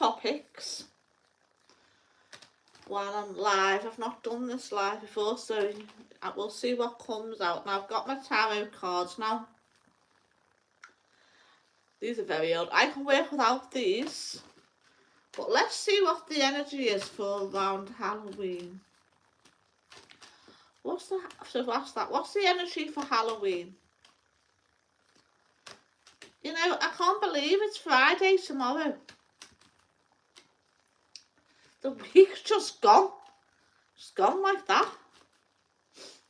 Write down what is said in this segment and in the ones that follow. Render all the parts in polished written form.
topics while I'm live. I've not done this live before, so we'll see what comes out. Now I've got my tarot cards now. These are very old. I can work without these, but let's see what the energy is for around Halloween. What's that? So what's that? What's the energy for Halloween? You know, I can't believe it's Friday tomorrow. The week's just gone. Just gone like that.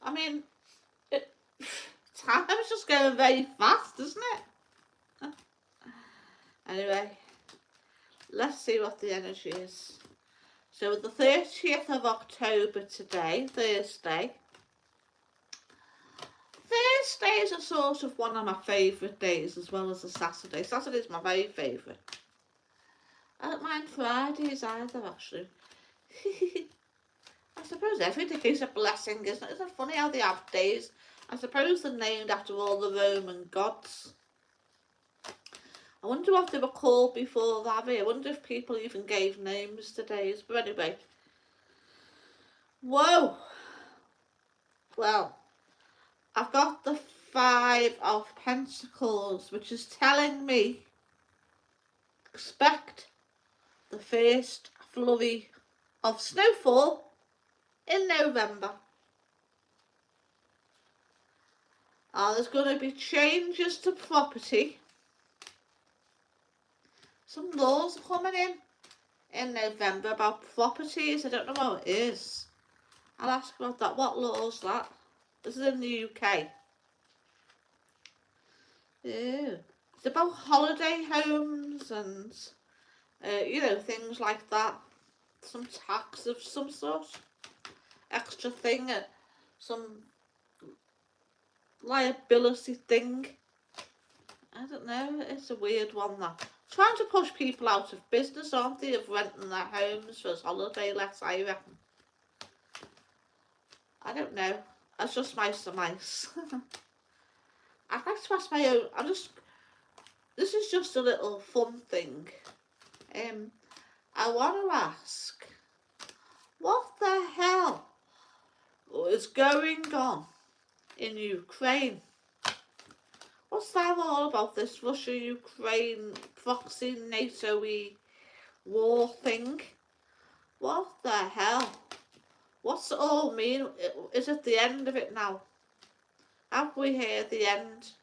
I mean, time's just going very fast, isn't it? Anyway, let's see what the energy is. So the 30th of October today, Thursday. Thursdays are sort of one of my favourite days, as well as a Saturday. Saturday's my very favourite. I don't mind Fridays either, actually. I suppose every day is a blessing, isn't it? Isn't it funny how they have days? I suppose they're named after all the Roman gods. I wonder what they were called before that. I wonder if people even gave names to days. But anyway. Whoa! Well, I've got the 5 of Pentacles, which is telling me expect the first flurry of snowfall in November. There's going to be changes to property. Some laws are coming in November about properties. I don't know what it is. I'll ask about that. What law is that? This is in the UK. Yeah. It's about holiday homes and, you know, things like that. Some tax of some sort. Extra thing. Some liability thing. I don't know. It's a weird one, that. Trying to push people out of business, aren't they, of renting their homes for holiday lets, I reckon. I don't know. That's just my surmise. I'd like to ask my own. This is just a little fun thing. I want to ask, what the hell is going on in Ukraine? What's that all about, this Russia-Ukraine proxy NATO-y war thing? What the hell? What's it all mean? Is it the end of it now? Have we heard the end?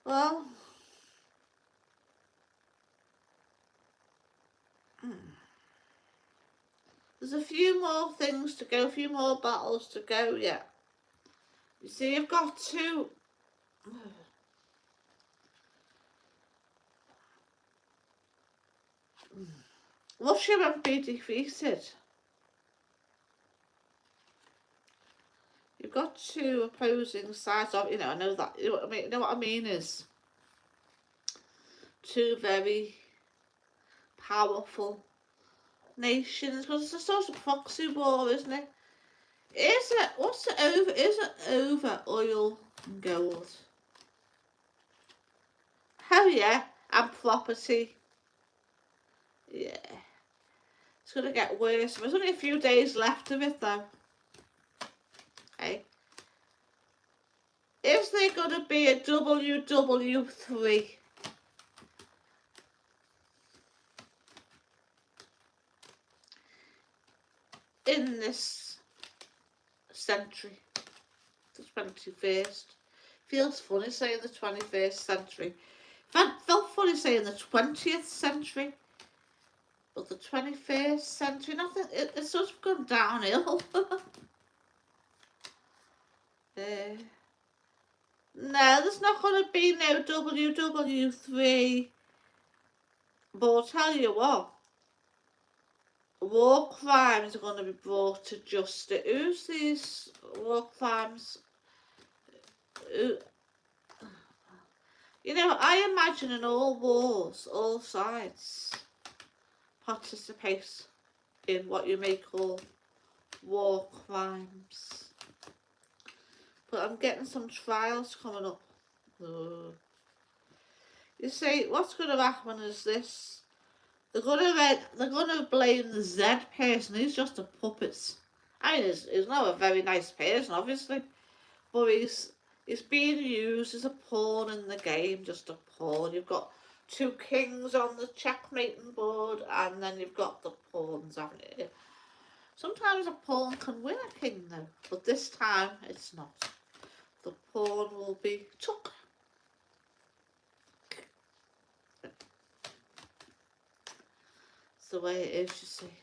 Well, there's a few more things to go, a few more battles to go yet. You see, you've got two. Russia won't be defeated. You've got two opposing sides of, you know, I know that, you know what I mean is two very powerful nations, because it's a sort of proxy war, isn't it? Is it? What's it over? Is it over oil and gold? Oh yeah, and property. Yeah, it's gonna get worse. There's only a few days left of it though. Okay. Is there gonna be a WW3? In this century, the 21st. Feels funny saying the 21st century. Felt funny saying the 20th century, but the 21st century, nothing. It's sort of gone downhill. No, there's not going to be no WW3. But I'll tell you what. War crimes are going to be brought to justice. Who's these war crimes? You know, I imagine in all wars, all sides participate in what you may call war crimes. But I'm getting some trials coming up. You see, what's going to happen is this. They're gonna blame the Z person. He's just a puppet. I mean, he's not a very nice person, obviously, but he's being used as a pawn in the game, just a pawn. You've got two kings on the checkmating board, and then you've got the pawns, haven't you? Sometimes a pawn can win a king, though, but this time it's not. The pawn will be took. It's the way it is, you see.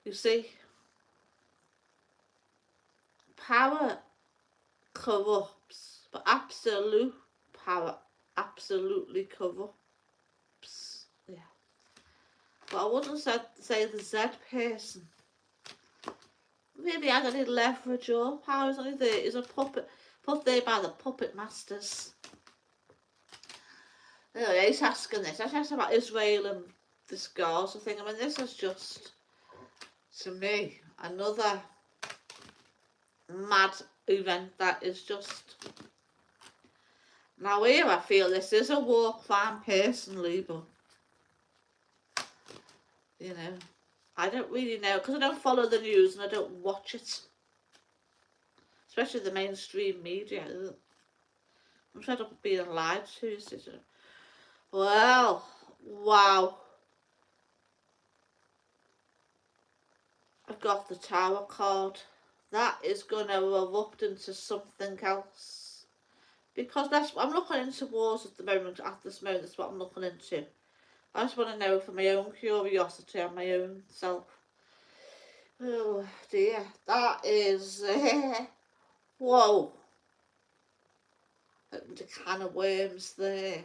You see, power corrupts, but absolute power absolutely corrupts. Yeah. But I wouldn't say the Z person really had any leverage or power. He's only there. He's a puppet, put there by the puppet masters. Anyway, he's asking this. I asked about Israel and this Gaza thing. I mean, this is just, to me, another mad event that is just... Now here I feel this is a war crime personally, but, you know, I don't really know, because I don't follow the news and I don't watch it. Especially the mainstream media. I'm fed up of being lied to. Well, wow. I've got the Tower card. That is going to erupt into something else. Because I'm looking into wars at the moment. At this moment, that's what I'm looking into. I just want to know for my own curiosity and my own self. Oh dear, that is... whoa. Opened a can of worms there.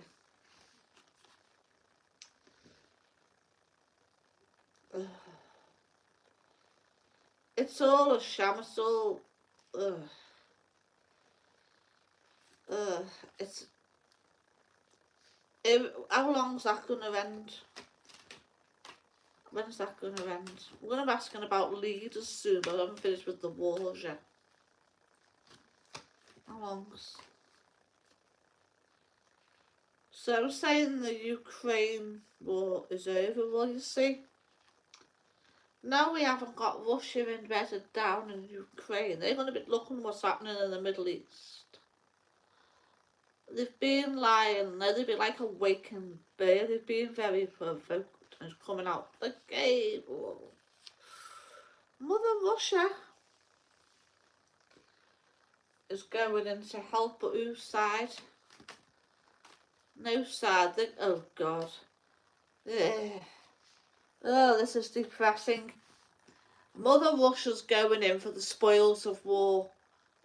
It's all a sham, it's all... it's... how long's that going to end? When's that going to end? I'm going to be asking about leaders soon, but I haven't finished with the wars yet. How long's... So I was saying the Ukraine war is over. Well, you see, now we haven't got Russia embedded down in Ukraine. They're going to be looking what's happening in the Middle East. They've been lying. They've been like a waking bear. They've been very provoked and it's coming out the gable. Mother Russia is going in to help, but whose side? No side. Oh God. Yeah. Oh, this is depressing. Mother Russia's going in for the spoils of war.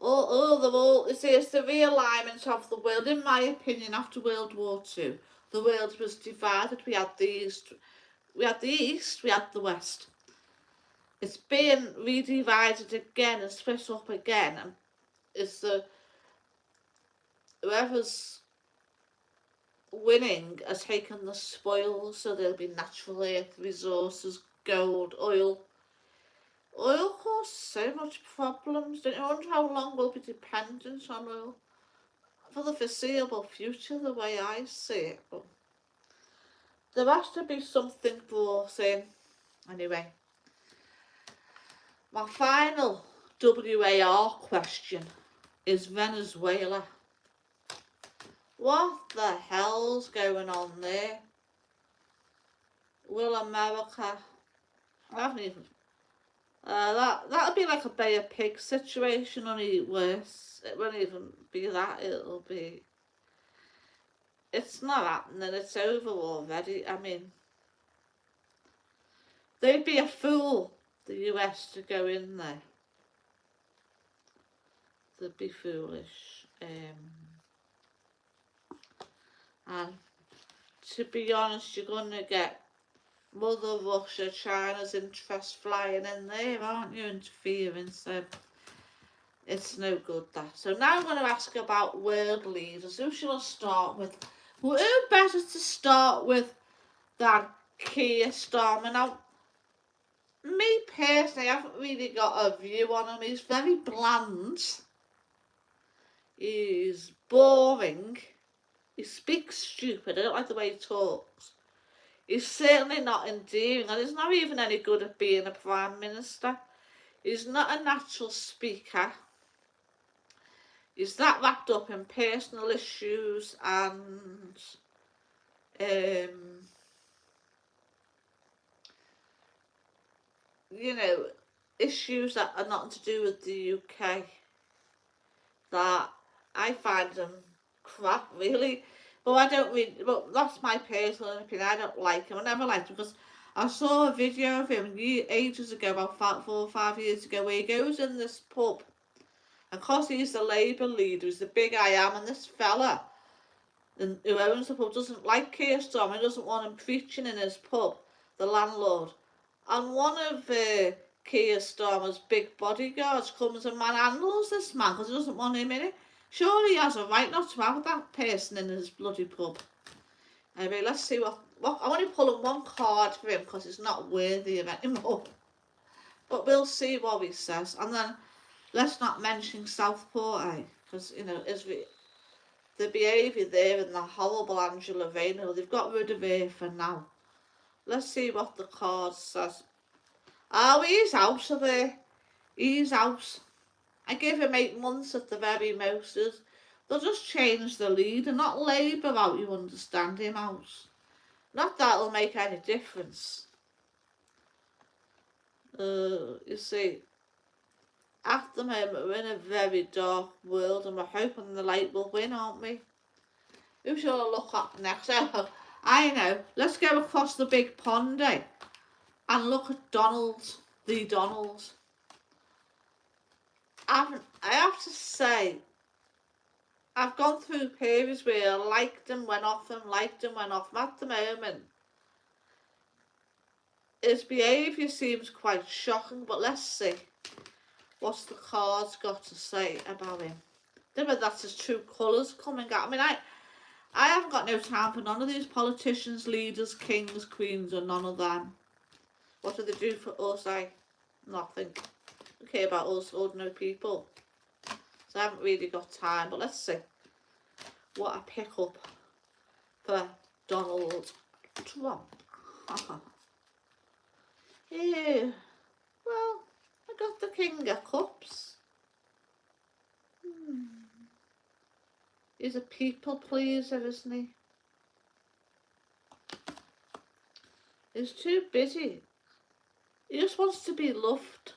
You see, it's the realignment of the world. In my opinion, after World War II, the world was divided. We had the East, we had the West. It's being redivided again and split up again. And it's whoever's winning has taken the spoils, so there'll be natural earth resources, gold, oil. Oil causes so much problems. Don't you wonder how long we'll be dependent on oil? For the foreseeable future, the way I see it. But there has to be something brought in. Anyway, my final WAR question is Venezuela. What the hell's going on there? Will America... I haven't even... that'll be like a Bay of Pigs situation, only worse. It won't even be that, it'll be... It's not happening, it's over already. I mean, they'd be a fool, the US, to go in there. They'd be foolish. And to be honest, you're going to get Mother Russia, China's interest flying in there, aren't you, interfering? So it's no good, that. So now I'm going to ask about world leaders. Who shall I start with? Well, who better to start with than Keir Starmer? Now, me personally, I haven't really got a view on him. He's very bland. He's boring. He speaks stupid. I don't like the way he talks. He's certainly not endearing, and he's not even any good at being a Prime Minister. He's not a natural speaker. He's that wrapped up in personal issues and you know, issues that are nothing to do with the UK, that I find them crap, really. But I don't really, but that's my personal opinion. I don't like him. I never liked him because I saw a video of him ages ago, about 4 or 5 years ago, where he goes in this pub, and because he's the Labour leader, he's the big I am, and this fella who owns the pub doesn't like Keir Starmer, doesn't want him preaching in his pub, the landlord. And one of Keir Starmer's big bodyguards comes and manhandles this man because he doesn't want him in it. Surely he has a right not to have that person in his bloody pub. Anyway, let's see what I'm only pulling one card for him because he's not worthy of anymore. But we'll see what he says. And then let's not mention Southport, because, you know, the behaviour there and the horrible Angela Rayner, they've got rid of her for now. Let's see what the card says. Oh, he's out of there. He's out. I give him 8 months at the very most. They'll just change the leader, not Labour out, you understand him out. Not that it'll make any difference. You see, at the moment we're in a very dark world and we're hoping the light will win, aren't we? Who shall I look at next? Oh, I know. Let's go across the big pond, and look at the Donalds. I have to say, I've gone through periods where I liked him, went off him, liked him, went off him. At the moment, his behaviour seems quite shocking, but let's see what's the cards got to say about him. But that's his true colours coming out. I mean, I haven't got no time for none of these politicians, leaders, kings, queens, or none of them. What do they do for us? Nothing. They care about us ordinary people. So I haven't really got time. But let's see what I pick up for Donald Trump. Yeah. Well, I got the King of Cups. He's a people pleaser, isn't he? He's too busy. He just wants to be loved.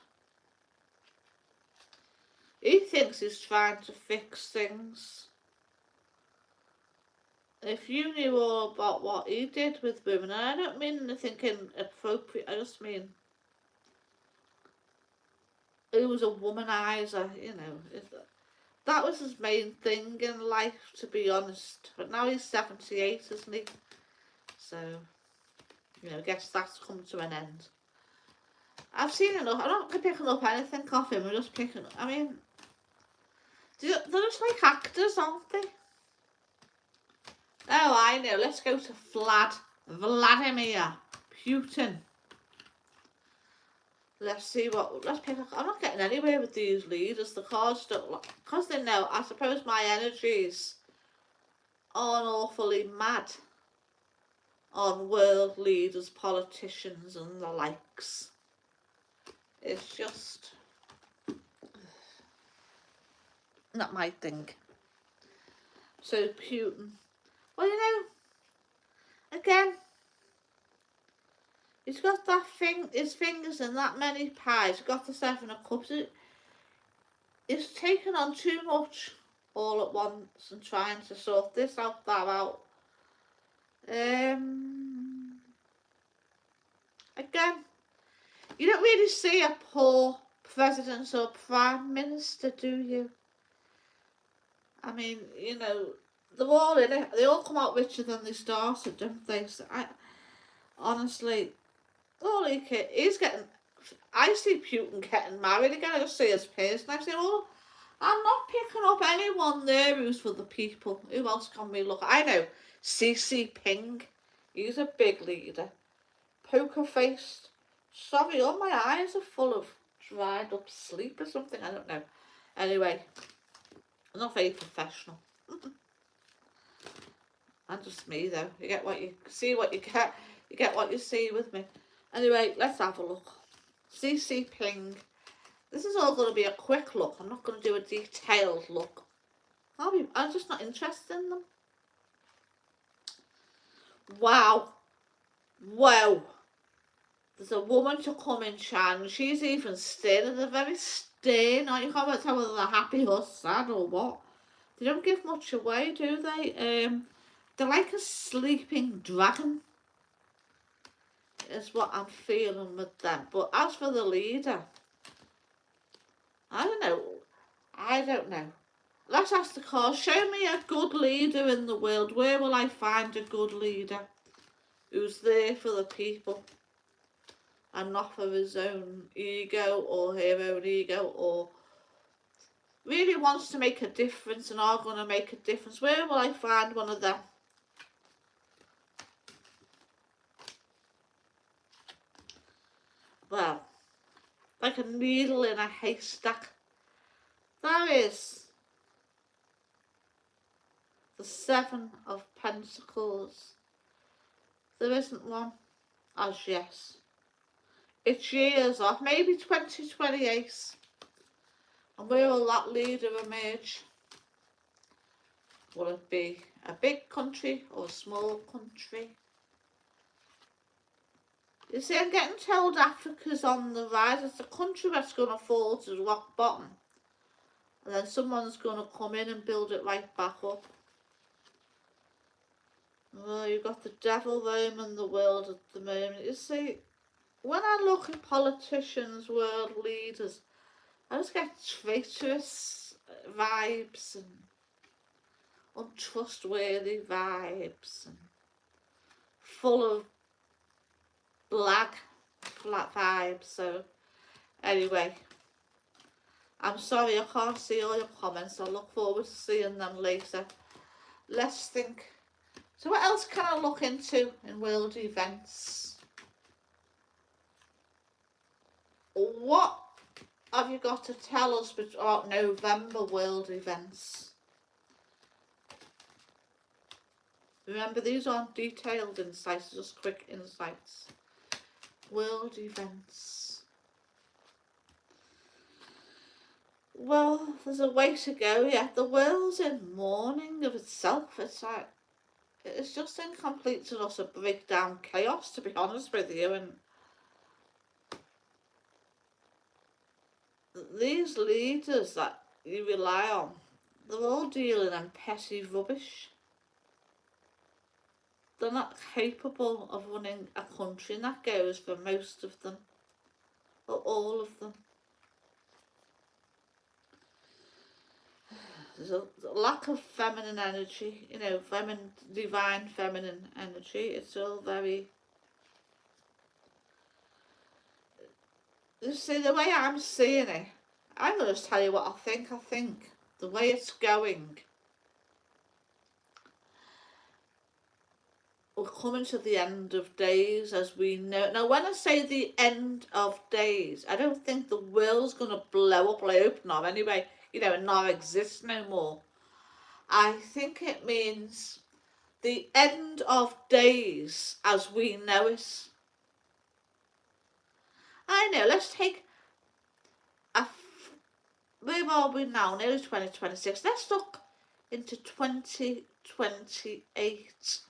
He thinks he's trying to fix things. If you knew all about what he did with women, and I don't mean anything inappropriate, I just mean he was a womanizer, you know. That was his main thing in life, to be honest. But now he's 78, isn't he? So, you know, I guess that's come to an end. I've seen enough. I'm not picking up anything off him. I'm just picking up. I mean, they're just like actors, aren't they? Oh, I know. Let's go to Vladimir Putin. Let's pick up. I'm not getting anywhere with these leaders. The cards don't look, because they know, I suppose my energies aren't awfully mad on world leaders, politicians and the likes. It's just not my thing. So Putin, well, you know, again, he's got that thing, his fingers in that many pies. He's got the 7 of Cups. He's taken on too much all at once and trying to sort this out, that out. Again, you don't really see a poor president or prime minister, do you? I mean, you know, they're all in it. They all come out richer than they started, don't they? So honestly, he's getting. I see Putin getting married again. I just see his person. I say, well, I'm not picking up anyone there who's for the people. Who else can we look at? I know, CC Ping. He's a big leader. Poker faced. Sorry, all my eyes are full of dried up sleep or something. I don't know. Anyway, I'm not very professional. And just me though. You get what you see, what you get. You get what you see with me. Anyway, let's have a look. CC Ping. This is all going to be a quick look. I'm not going to do a detailed look. I'm just not interested in them. Wow. Wow. There's a woman to come in Chan. She's even staring. They're very stern. You can't tell whether they're happy or sad or what. They don't give much away, do they? They're like a sleeping dragon. Is what I'm feeling with them. But as for the leader, I don't know. Let's ask the call. Show me a good leader in the world. Where will I find a good leader who's there for the people and not for his own ego or her own ego, or really wants to make a difference and are going to make a difference? Where will I find one of them? Well, like a needle in a haystack. That is the Seven of Pentacles. There isn't one as yet. It's years off, maybe 2028. And where will that leader emerge? Will it be a big country or a small country? You see, I'm getting told Africa's on the rise. It's a country that's going to fall to the rock bottom. And then someone's going to come in and build it right back up. Well, you've got the devil roaming the world at the moment. You see, when I look at politicians, world leaders, I just get traitorous vibes and untrustworthy vibes and full of black flat vibes. So anyway, I'm sorry I can't see all your comments. I look forward to seeing them later. Let's think. So what else can I look into in world events? What have you got to tell us about November world events? Remember, these aren't detailed insights, just quick insights. World events. Well, there's a way to go yet. The world's in mourning of itself. It's like, it's just incomplete and utter breakdown chaos, to be honest with you. And these leaders that you rely on, they're all dealing in petty rubbish. They're not capable of running a country, and that goes for most of them, or all of them. There's a lack of feminine energy, divine feminine energy. It's all very... You see, the way I'm seeing it, I'm going to just tell you what I think. The way it's going, we're coming to the end of days as we know. Now, when I say the end of days, I don't think the world's going to blow up. I hope not anyway, and not exist no more. I think it means the end of days as we know it. I know, let's take where are we now? Nearly 2026. Let's look into 2028.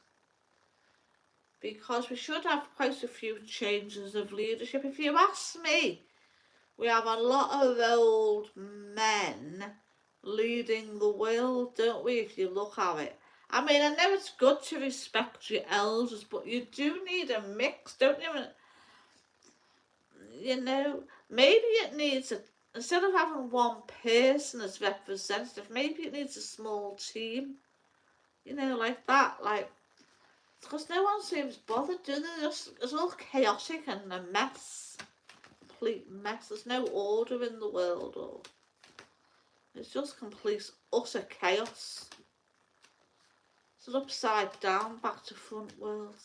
Because we should have quite a few changes of leadership. If you ask me, we have a lot of old men leading the world, don't we, if you look at it? I mean, I know it's good to respect your elders, but you do need a mix, don't you? Maybe it needs instead of having one person as representative, maybe it needs a small team, like that, because no one seems bothered, do they? It's all chaotic and a mess, complete mess. There's no order in the world, it's just complete utter chaos. It's an upside down, back to front world.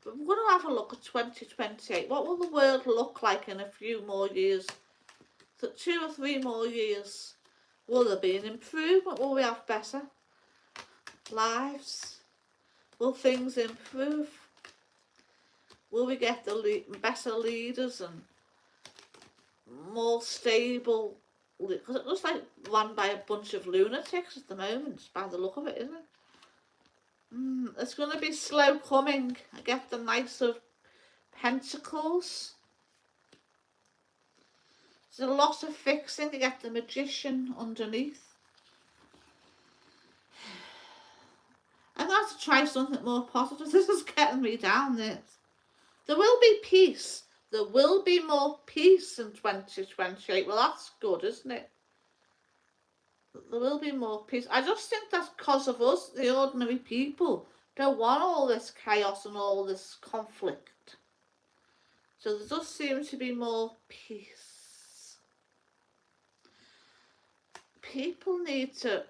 But we're going to have a look at 2028. What will the world look like in a few more years? So 2 or 3 more years Will there be an improvement? Will we have better lives? Will things improve? Will we get the better leaders and more stable? Because it looks like run by a bunch of lunatics at the moment, by the look of it, isn't it? It's going to be slow coming. I get the Knight of Pentacles. There's a lot of fixing. You get the Magician underneath. I've got to try something more positive. This is getting me down, this. There will be peace. There will be more peace in 2028. Well, that's good, isn't it? There will be more peace. I just think that's because of us, the ordinary people, don't want all this chaos and all this conflict. So there does seem to be more peace. People need to...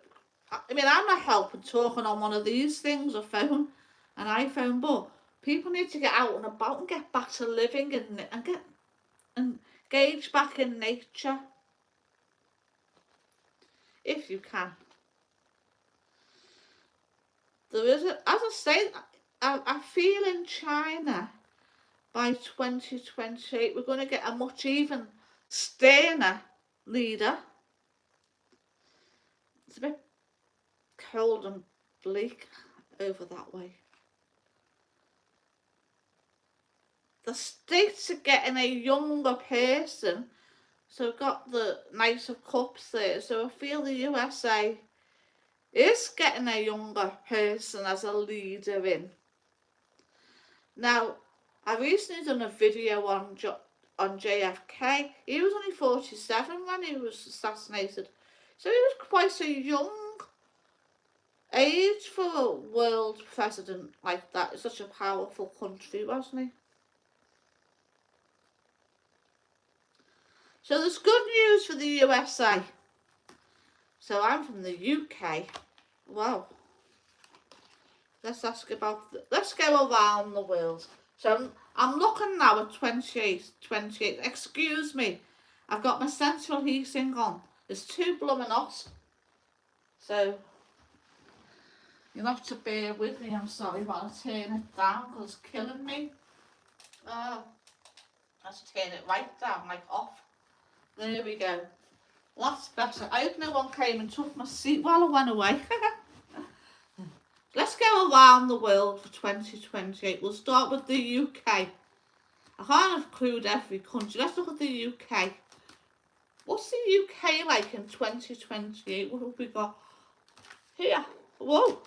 I mean, I'm not helping talking on one of these things, a phone, an iPhone, but people need to get out and about and get back to living and get engage back in nature. If you can. There is, as I say, I feel in China by 2028 we're going to get a much even sterner leader. It's a bit cold and bleak over that way. The States are getting a younger person, so we've got the Knight of Cups there, so I feel the USA is getting a younger person as a leader in. Now, I recently done a video on JFK. He was only 47 when he was assassinated, so he was quite a young age for a world president like that. It's such a powerful country, wasn't he? So there's good news for the USA. So I'm from the UK. Wow. Let's ask about, let's go around the world. So I'm looking now at 28. Excuse me. I've got my central heating on. There's too blooming hot. So you'll have to bear with me, I'm sorry, while I turn it down because it's killing me. Oh, let's turn it right down, like off. There we go. That's better. I hope no one came and took my seat while I went away. Let's go around the world for 2028. We'll start with the UK. I can't include every country. Let's look at the UK. What's the UK like in 2028? What have we got here? Whoa.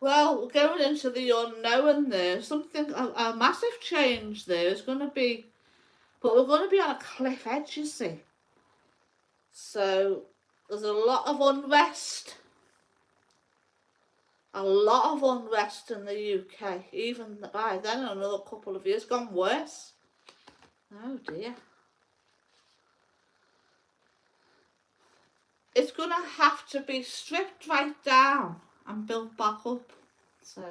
Well, we're going into the unknown there. Something, a massive change there is going to be, but we're going to be on a cliff edge, you see. So there's a lot of unrest. A lot of unrest in the UK. Even by then, in another couple of years, gone worse. Oh dear. It's going to have to be stripped right down and built back up. So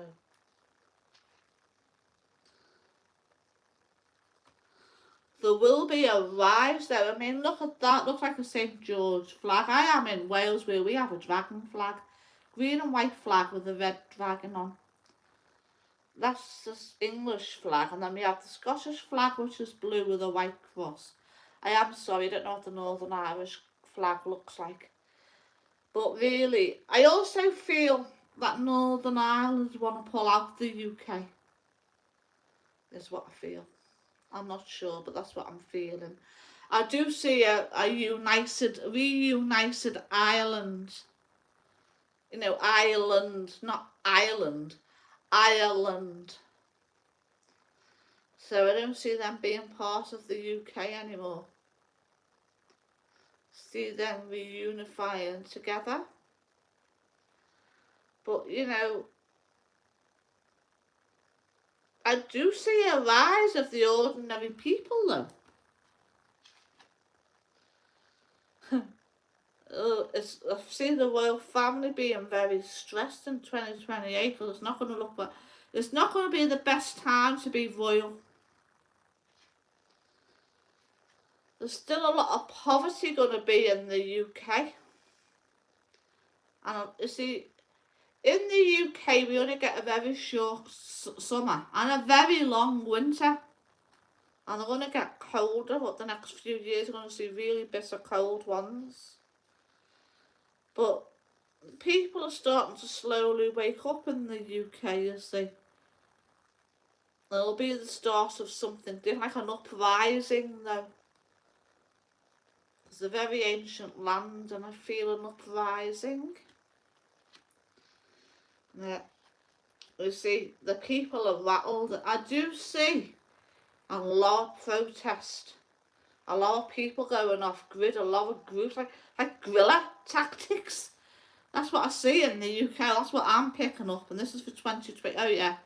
there will be a rise there. I mean, look at that. Looks like a St. George flag. I am in Wales where we have a dragon flag. Green and white flag with a red dragon on. That's the English flag. And then we have the Scottish flag, which is blue with a white cross. I am sorry, I don't know what the Northern Irish flag looks like. But really, I also feel that Northern Ireland want to pull out the UK. Is what I feel. I'm not sure, but that's what I'm feeling. I do see a reunited Ireland. You know, Ireland, not Ireland. Ireland. So I don't see them being part of the UK anymore. See them reunifying together. But, you know, I do see a rise of the ordinary people, though. I've seen the royal family being very stressed in 2028 because it's not going to look like, it's not going to be the best time to be royal. there's still a lot of poverty going to be in the UK. And you see, in the UK we only get a very short summer and a very long winter. And they're going to get colder, but the next few years we're going to see really bitter cold ones. But people are starting to slowly wake up in the UK, you see. It'll be the start of something different, like an uprising though. It's a very ancient land and I feel an uprising. Yeah. You see, the people are rattled. I do see a lot of protest. A lot of people going off grid, a lot of groups, like guerrilla tactics. That's what I see in the UK, that's what I'm picking up, and this is for 2020. Oh yeah,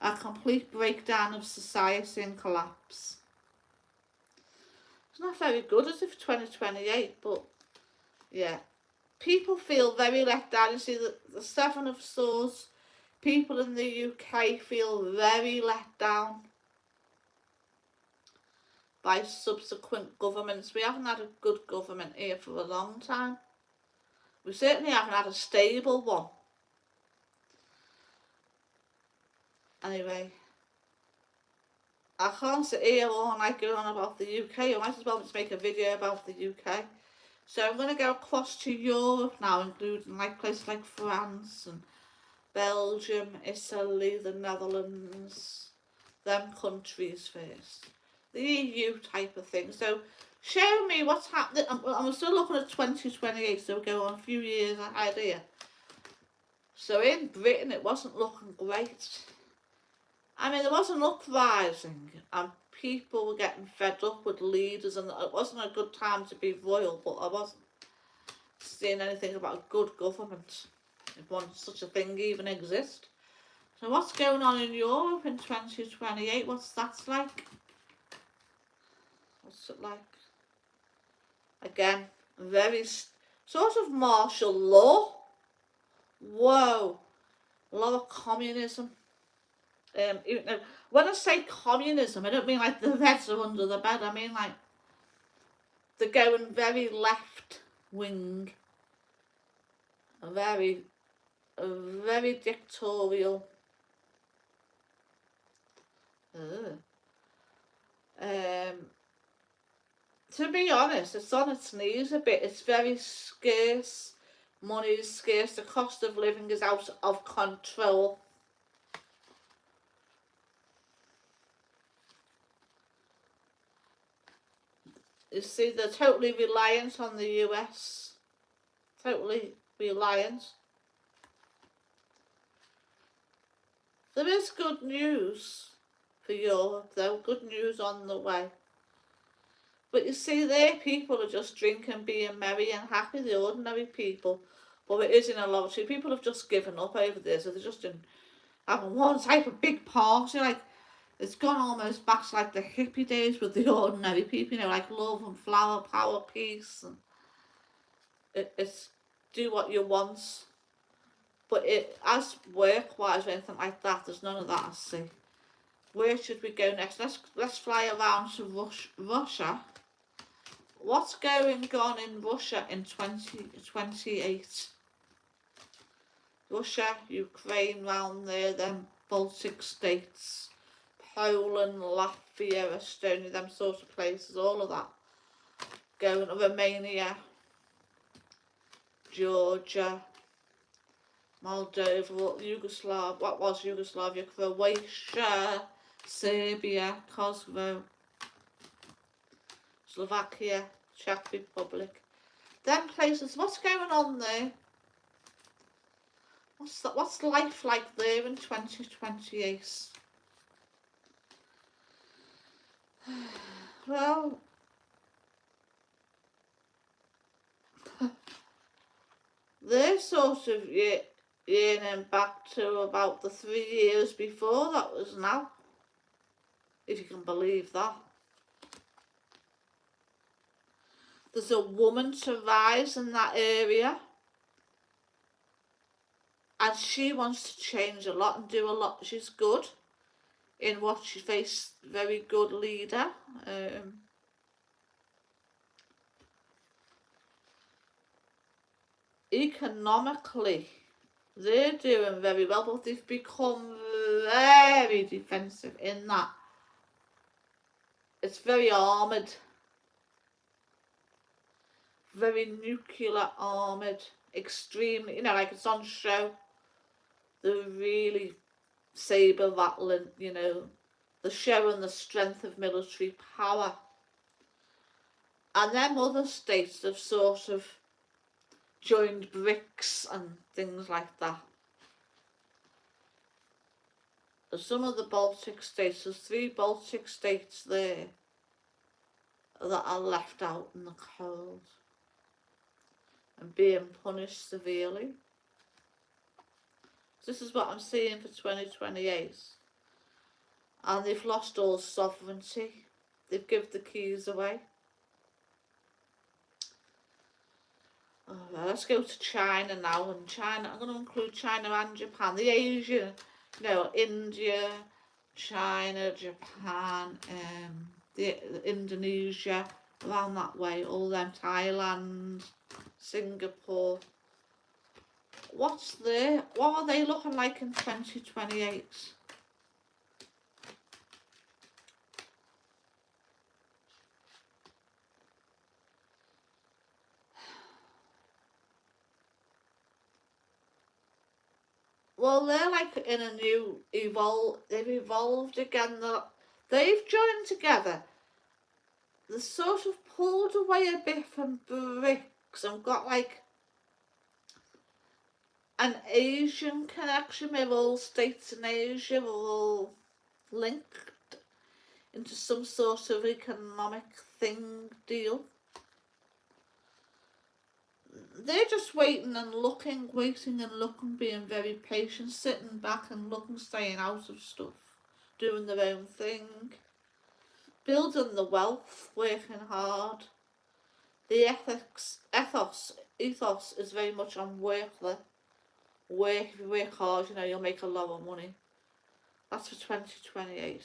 a complete breakdown of society and collapse. It's not very good, is it, for 2028, but yeah. People feel very let down. You see, the Seven of Swords, people in the UK feel very let down by subsequent governments. We haven't had a good government here for a long time. We certainly haven't had a stable one. Anyway, I can't sit here all night going on about the UK. I might as well just make a video about the UK. So I'm going to go across to Europe now, including like places like France and Belgium, Italy, the Netherlands, them countries first. The EU type of thing. So show me what's happening. I'm still looking at 2028, so we're going a few years ahead here. So in Britain it wasn't looking great. I mean, there was an uprising and people were getting fed up with leaders, and it wasn't a good time to be royal, but I wasn't seeing anything about a good government, if one such a thing even exists. So what's going on in Europe in 2028? What's that like? What's it like? Again, very sort of martial law. Whoa, a lot of communism. When I say communism, I don't mean like the Reds are under the bed. I mean like they're going very left wing, very dictatorial. To be honest, it's on its knees a bit. It's very scarce. Money is scarce. The cost of living is out of control. You see, they're totally reliant on the US. Totally reliant. There is good news for Europe though. Good news on the way. But you see, their people are just drinking, being merry and happy, the ordinary people. But it is in a lottery. People have just given up over there, so they're just having one type of big party. Like, it's gone almost back to like the hippie days with the ordinary people, you know, like love and flower, power, peace. And it's do what you want. But as work-wise or anything like that, there's none of that, I see. Where should we go next? Let's fly around to Russia. What's going on in Russia in 2028? Russia, Ukraine round there, them Baltic states, Poland, Latvia, Estonia, them sort of places, all of that. Going to Romania, Georgia, Moldova, Yugoslavia, what was Yugoslavia, Croatia, Serbia, Kosovo, Slovakia, Czech Republic. Them places, what's going on there? What's life like there in 2028? Well, they're sort of yearning back to about the 3 years before that was now, if you can believe that. There's a woman to rise in that area, and she wants to change a lot and do a lot. She's good in what she faced, very good leader. economically, they're doing very well, but they've become very defensive in that it's very armoured, very nuclear armoured, extremely, you know, like it's on show. They're really saber rattling, you know, they're showing the strength of military power. And then other states have sort of joined BRICS and things like that. Some of the Baltic states, there's 3 Baltic states there that are left out in the cold and being punished severely. This is what I'm seeing for 2028. And they've lost all sovereignty. They've given the keys away. Let's go to China now. And China, I'm going to include China and Japan. The Asian, you know, India, China, Japan, the Indonesia, around that way, all them, Thailand, Singapore. What are they looking like in 2028? Well, they're like in a new they've evolved again. They've joined together. They sort of pulled away a bit from BRICS and got like an Asian connection with all states in Asia, all linked into some sort of economic deal. They're just waiting and looking, being very patient, sitting back and looking, staying out of stuff, doing their own thing, building the wealth, working hard. The ethos is very much on work. If you work hard, you know, you'll make a lot of money. That's for 2028.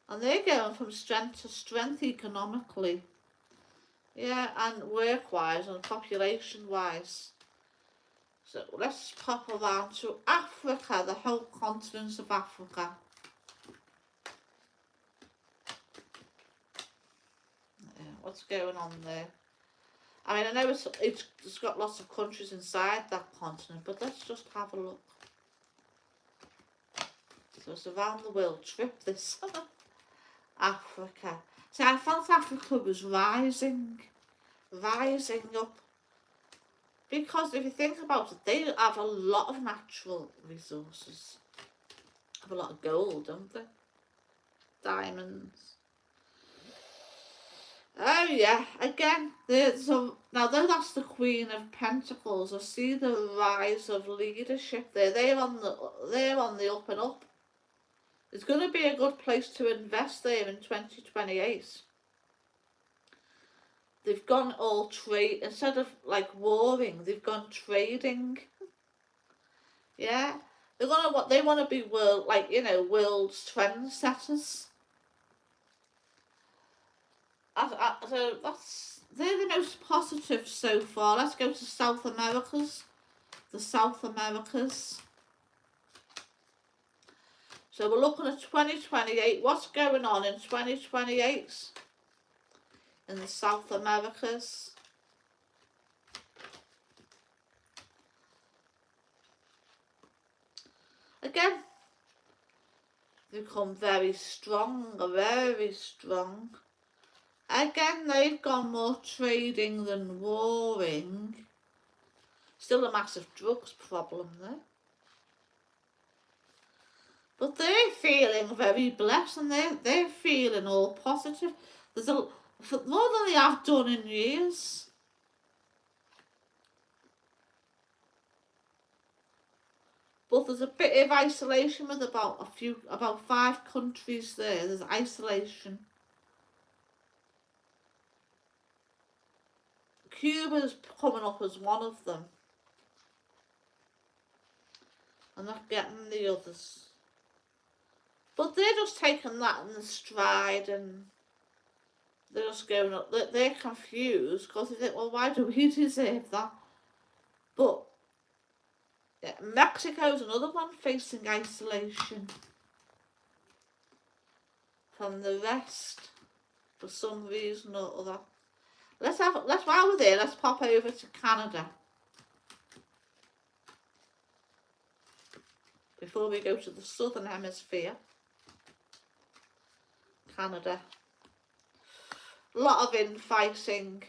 And they're going from strength to strength economically. Yeah, and work-wise and population-wise. So let's pop around to Africa, the whole continent of Africa. Yeah, what's going on there? I mean, I know it's got lots of countries inside that continent, but let's just have a look. So it's around the world trip, this. Africa. See, I felt Africa was rising up. Because if you think about it, they have a lot of natural resources. Have a lot of gold, don't they? Diamonds. Oh yeah, again, now that's the Queen of Pentacles. I see the rise of leadership there. They're on the up and up. It's going to be a good place to invest there in 2028. They've gone all trade, instead of like warring, they've gone trading. Yeah, they want to be world, like, you know, world's trendsetters. So they're the most positive so far. Let's go to South Americas. The South Americas. So we're looking at 2028. What's going on in 2028 in the South Americas? Again, they become very strong, very strong. Again, they've gone more trading than warring. Still a massive drugs problem there. But they're feeling very blessed, and they're feeling all positive. There's more than they have done in years. But there's a bit of isolation with about 5 countries there. There's isolation. Cuba's coming up as one of them. I'm not getting the others. But they're just taking that in the stride, and They're just going up. They're confused because they think, well, why do we deserve that? But yeah, Mexico's another one facing isolation from the rest for some reason or other. While we're there, let's pop over to Canada before we go to the southern hemisphere. Canada. A lot of infighting.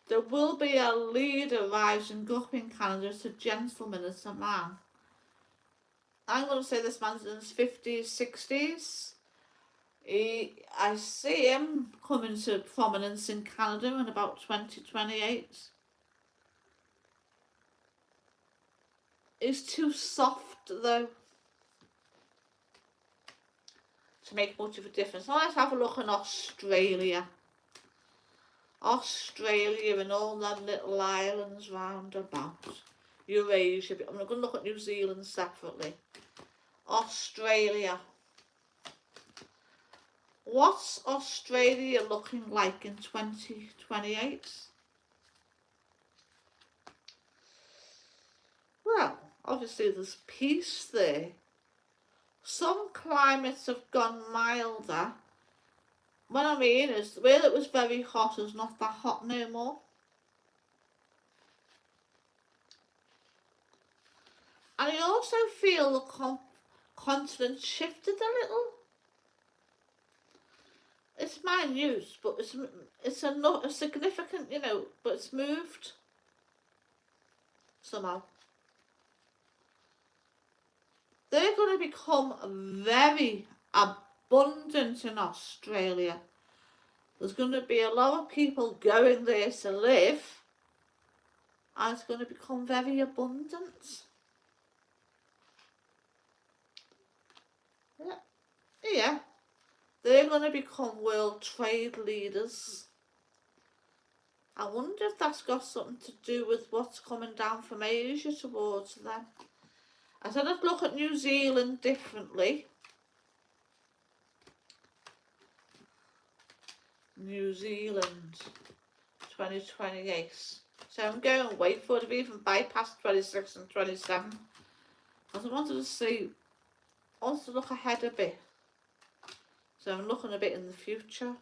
There will be a leader rising up in Canada. It's a gentleman, it's a man. I'm going to say this man's in his 50s, 60s. I see him coming to prominence in Canada in about 2028. He's too soft, though, to make much of a difference. Now let's have a look in Australia. Australia and all them little islands round about. Eurasia. I'm going to look at New Zealand separately. Australia. What's Australia looking like in 2028? Well, obviously there's peace there. Some climates have gone milder. What I mean is, where it was very hot is not that hot no more. And I also feel the continent shifted a little. It's minute, but it's a significant, but it's moved somehow. They're going to become very abundant in Australia. There's going to be a lot of people going there to live, and it's going to become very abundant. Yeah. They're going to become world trade leaders. I wonder if that's got something to do with what's coming down from Asia towards them. I said I'd look at New Zealand differently. New Zealand 2028. So I'm going wait for it to even bypass 26 and 27. Because I wanted to see, I wanted to look ahead a bit. So I'm looking a bit in the future.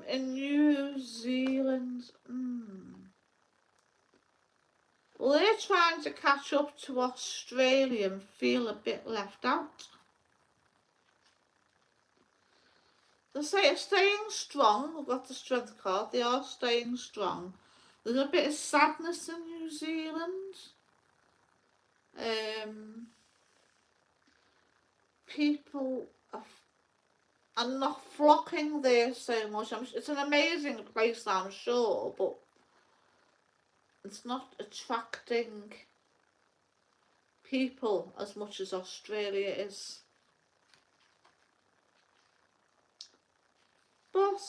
In New Zealand, well, they're trying to catch up to Australia and feel a bit left out. They say it's staying strong. We've got the strength card. They are staying strong. There's a bit of sadness in New Zealand. People are not flocking there so much. It's an amazing place, I'm sure, but it's not attracting people as much as Australia is. But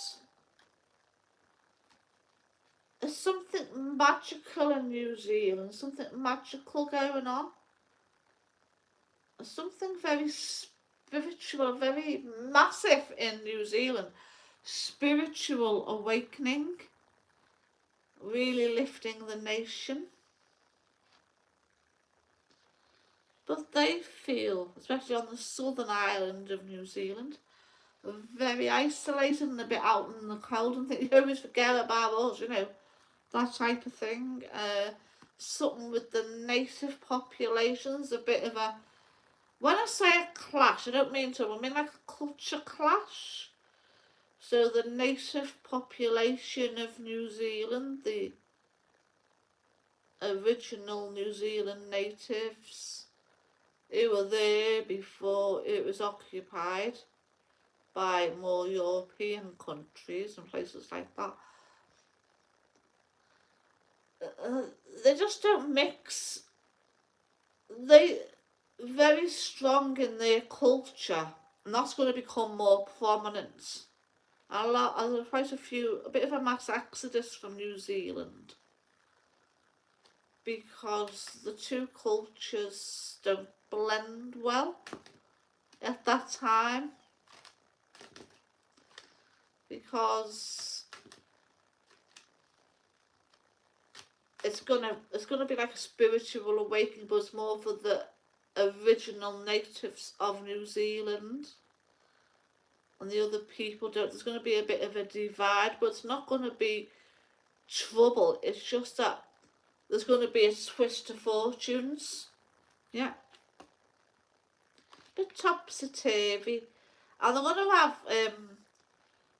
there's something magical in New Zealand, something magical going on. There's something very spiritual, very massive in New Zealand. Spiritual awakening, really lifting the nation. But they feel, especially on the southern island of New Zealand, very isolated and a bit out in the cold and think you always forget about us, that type of thing. Something with the native populations, a bit of a, when I say a clash, I don't mean I mean like a culture clash. So the native population of New Zealand, the original New Zealand natives who were there before it was occupied by more European countries and places like that. They just don't mix. They're very strong in their culture, and that's going to become more prominent. There's quite a bit of a mass exodus from New Zealand because the two cultures don't blend well. at that time, because it's gonna be like a spiritual awakening, but it's more for the original natives of New Zealand, and the other people don't. There's going to be a bit of a divide, but it's not going to be trouble. It's just that there's going to be a twist of fortunes. Yeah. A bit topsy-turvy. And they're going to have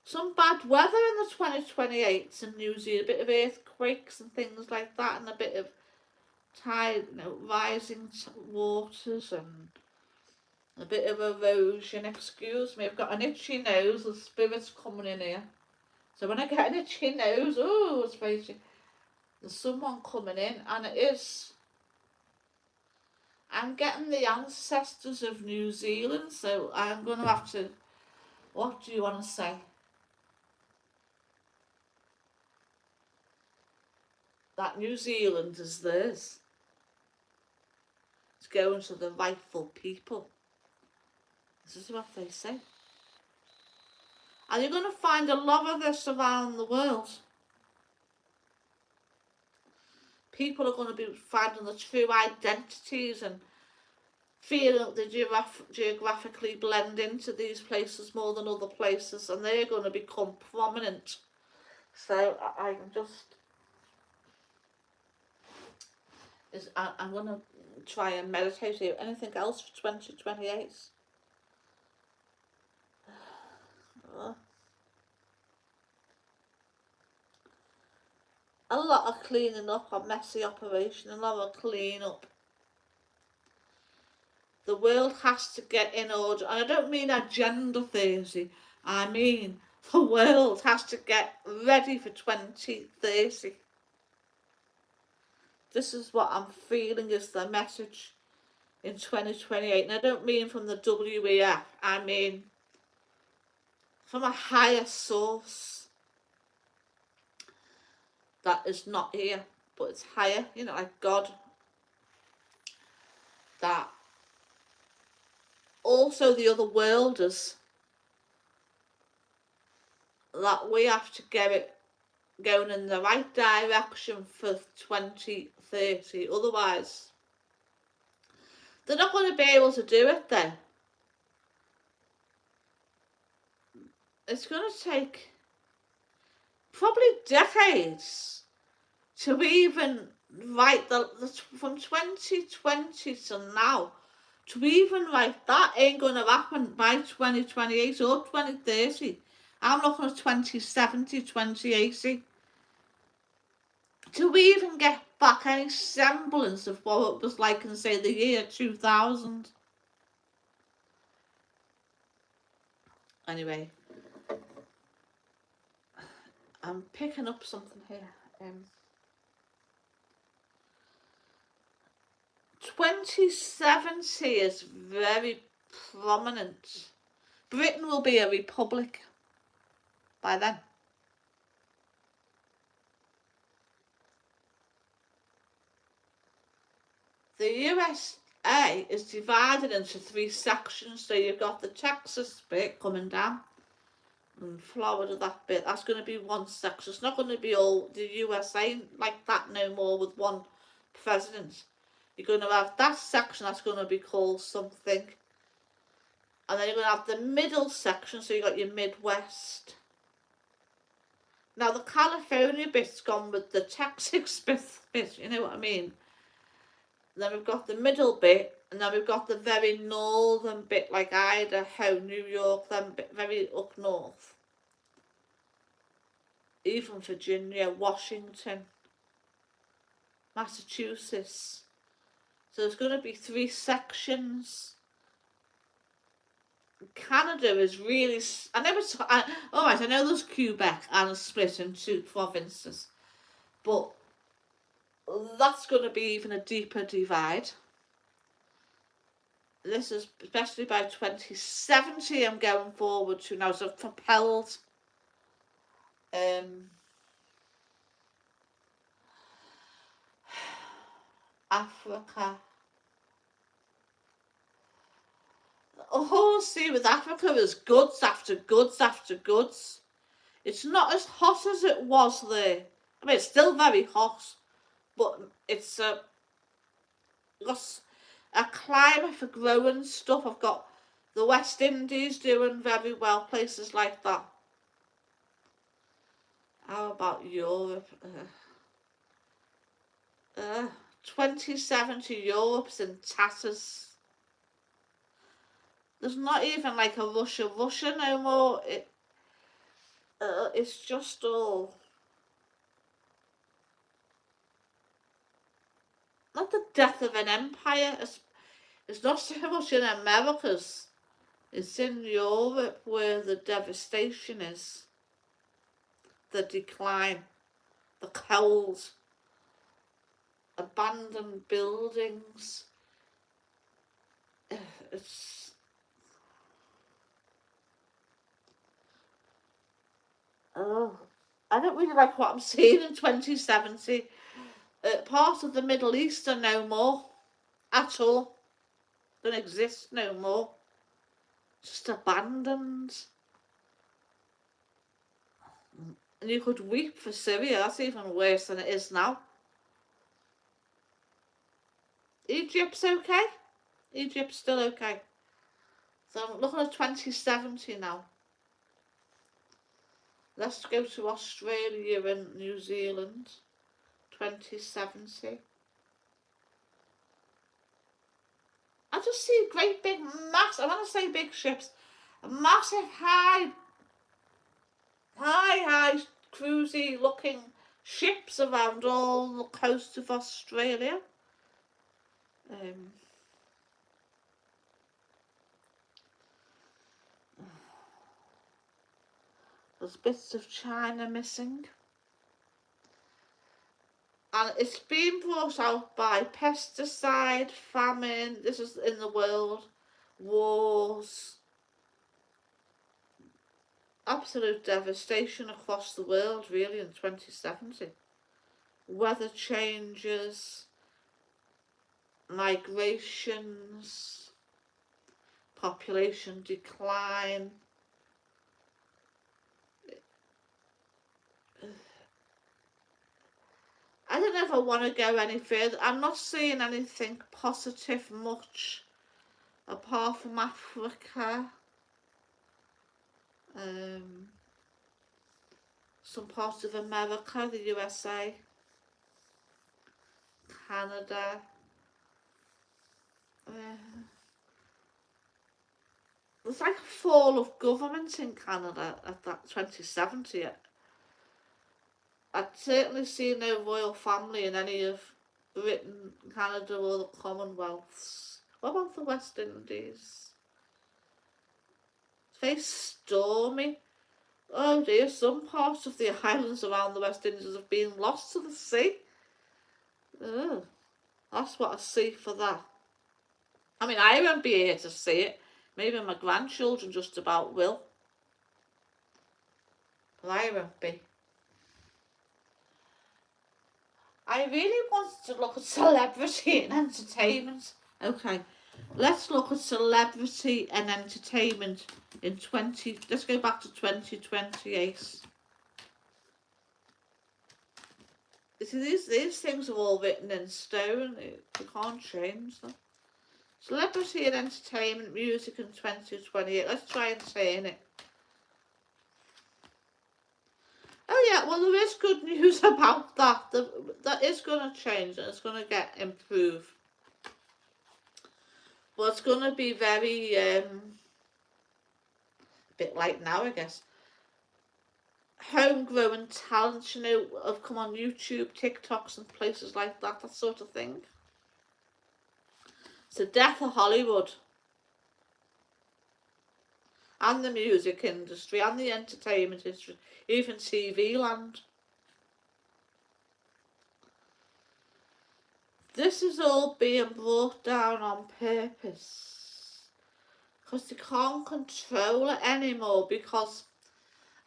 some bad weather in the 2028s in New Zealand. A bit of earthquakes and things like that, and a bit of tide, rising waters and a bit of erosion. Excuse me, I've got an itchy nose. The spirit's coming in here. So when I get an itchy nose, oh, it's very itchy. There's someone coming in, and it is. I'm getting the ancestors of New Zealand, so I'm going to have to. What do you want to say? That New Zealand is theirs. It's going to the rightful people. This is what they say. And you're going to find a lot of this around the world. People are going to be finding the true identities and feeling that they geographically blend into these places more than other places, and they're going to become prominent. So I'm going to try and meditate here. Anything else for 2028? A lot of cleaning up, a messy operation, a lot of clean up. The world has to get in order, and I don't mean agenda Thursday, I mean the world has to get ready for 2030. This is what I'm feeling is the message in 2028, and I don't mean from the WEF, I mean from a higher source that is not here, but it's higher, like God. That also the other worlders, that we have to get it going in the right direction for 2030. Otherwise, they're not going to be able to do it then. It's going to take probably decades to even write from 2020 to now. To even write that ain't going to happen by 2028 or 2030. I'm looking at 2070, 2080. To even get back any semblance of what it was like in, say, the year 2000. Anyway, I'm picking up something here. 2070 is very prominent. Britain will be a republic by then. The USA is divided into 3 sections. So you've got the Texas bit coming down, and Florida, that bit. That's going to be one section. It's not going to be all the USA like that no more with one president. You're going to have that section that's going to be called something. And then you're going to have the middle section, so you've got your Midwest. Now the California bit's gone with the Texas bit, you know what I mean? Then we've got the middle bit, and then we've got the very northern bit, like Idaho, New York, then very up north. Even Virginia, Washington, Massachusetts. So there's going to be 3 sections. Canada is really. I know there's Quebec and it's split in 2 provinces, but that's going to be even a deeper divide. This is especially by 2070. I'm going forward to now. So I've propelled. Africa. all I see with Africa is goods after goods after goods. It's not as hot as it was there. I mean, it's still very hot, but it's got a climate for growing stuff. I've got the West Indies doing very well, places like that. How about Europe? 2070, Europe's in tatters. There's not even like a Russia no more. It's just all... Not the death of an empire. It's not so much in Americas. It's in Europe where the devastation is. The decline. The cold. Abandoned buildings. It's... Oh, I don't really like what I'm seeing in 2070. Part of the Middle East are no more at all. Don't exist no more. Just abandoned. And you could weep for Syria. That's even worse than it is now. Egypt's okay. Egypt's still okay. So I'm looking at 2070 now. Let's go to Australia and New Zealand. 2070. I just see great big mass. I want to say big ships. Massive high cruisy looking ships around all the coast of Australia. There's bits of China missing. And it's been brought out by pesticide, famine, this is in the world, wars, absolute devastation across the world really in 2070. Weather changes, migrations, population decline. I don't know if I want to go any further. I'm not seeing anything positive much apart from Africa. Some parts of America, the USA, Canada. There's like a fall of government in Canada at that 2070. I'd certainly see no royal family in any of Britain, Canada or the Commonwealths. What about the West Indies? It's very stormy. Oh dear, some parts of the islands around the West Indies have been lost to the sea. Oh, that's what I see for that. I mean, I won't be here to see it. Maybe my grandchildren just about will. But I won't be. I really wanted to look at celebrity and entertainment. Okay, let's look at celebrity and entertainment in let's go back to 2028. These things are all written in stone. You can't change them. Celebrity and entertainment, music in 2028. Let's try and turn it. Oh yeah, well there is good news about that. That is going to change and it's going to get improved. But it's going to be very, a bit like now I guess. Homegrown talent, you know, have come on YouTube, TikToks and places like that, that sort of thing. It's the death of Hollywood. And the music industry, and the entertainment industry, even TV land. This is all being brought down on purpose. Because they can't control it anymore. Because,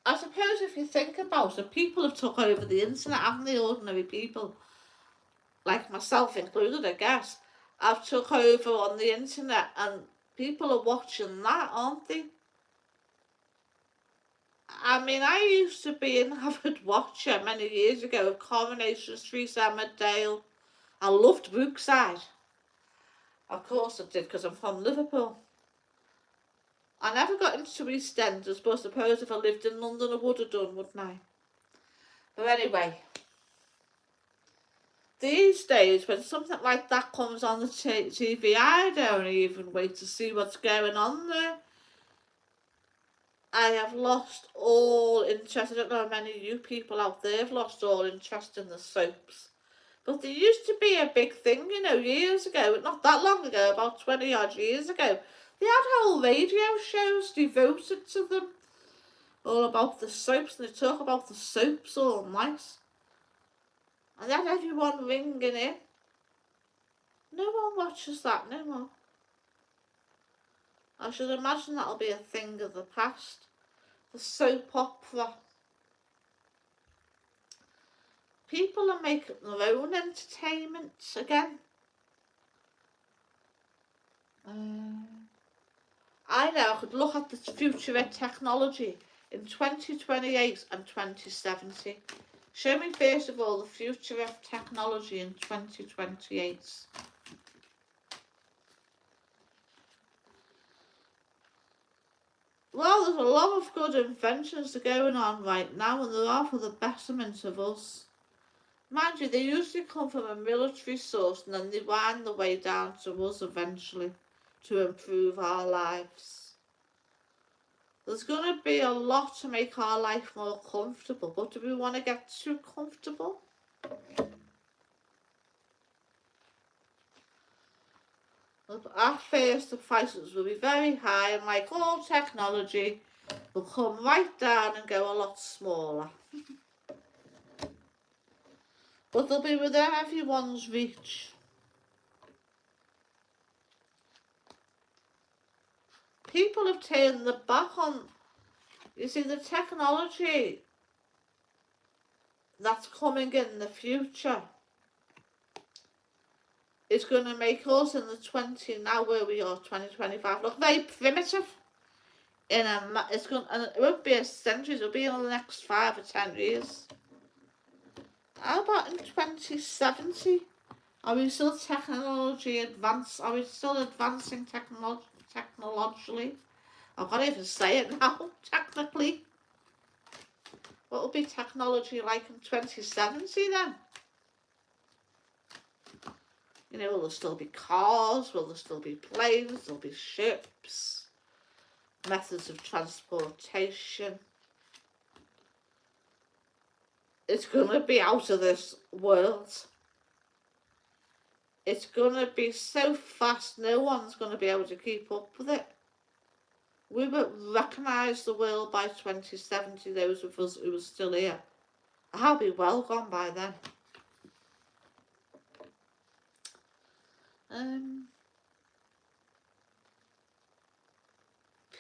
I suppose if you think about it, people have took over the internet, haven't they? Ordinary people, like myself included, I guess. I've took over on the internet and People are watching that, aren't they? I mean, I used to be an avid watcher many years ago of Coronation Street, Emmerdale. I loved Brookside. Of course I did, because I'm from Liverpool. I never got into EastEnders, but I suppose if I lived in London I would have done, wouldn't I? But anyway, these days when something like that comes on the TV, I don't even wait to see what's going on there. I have lost all interest. I don't know how many of you people out there have lost all interest in the soaps. But there used to be a big thing, years ago, not that long ago, about 20 odd years ago. They had whole radio shows devoted to them, all about the soaps, and they talk about the soaps all night. And they had everyone ringing in. No one watches that no more. I should imagine that'll be a thing of the past. The soap opera. People are making their own entertainment again. I know I could look at the future of technology in 2028 and 2070. Show me first of all the future of technology in 2028. Well, there's a lot of good inventions that are going on right now, and they are for the betterment of us. Mind you, they usually come from a military source and then they wind their way down to us eventually to improve our lives. There's going to be a lot to make our life more comfortable, but do we want to get too comfortable? At first the prices will be very high, and like all technology, will come right down and go a lot smaller. But they'll be within everyone's reach. People have turned their back on, you see, the technology that's coming in the future is going to make us in the 2025 look very primitive. And it won't be a century, it'll be in the next 5 or 10 years. How about in 2070? Are we still Are we still advancing technologically? I can't even say it now, technically. What will be technology like in 2070 then? Will there still be cars? Will there still be planes? There'll be ships? Methods of transportation. It's going to be out of this world. It's going to be so fast, no one's going to be able to keep up with it. We won't recognise the world by 2070, those of us who are still here. I'll be well gone by then.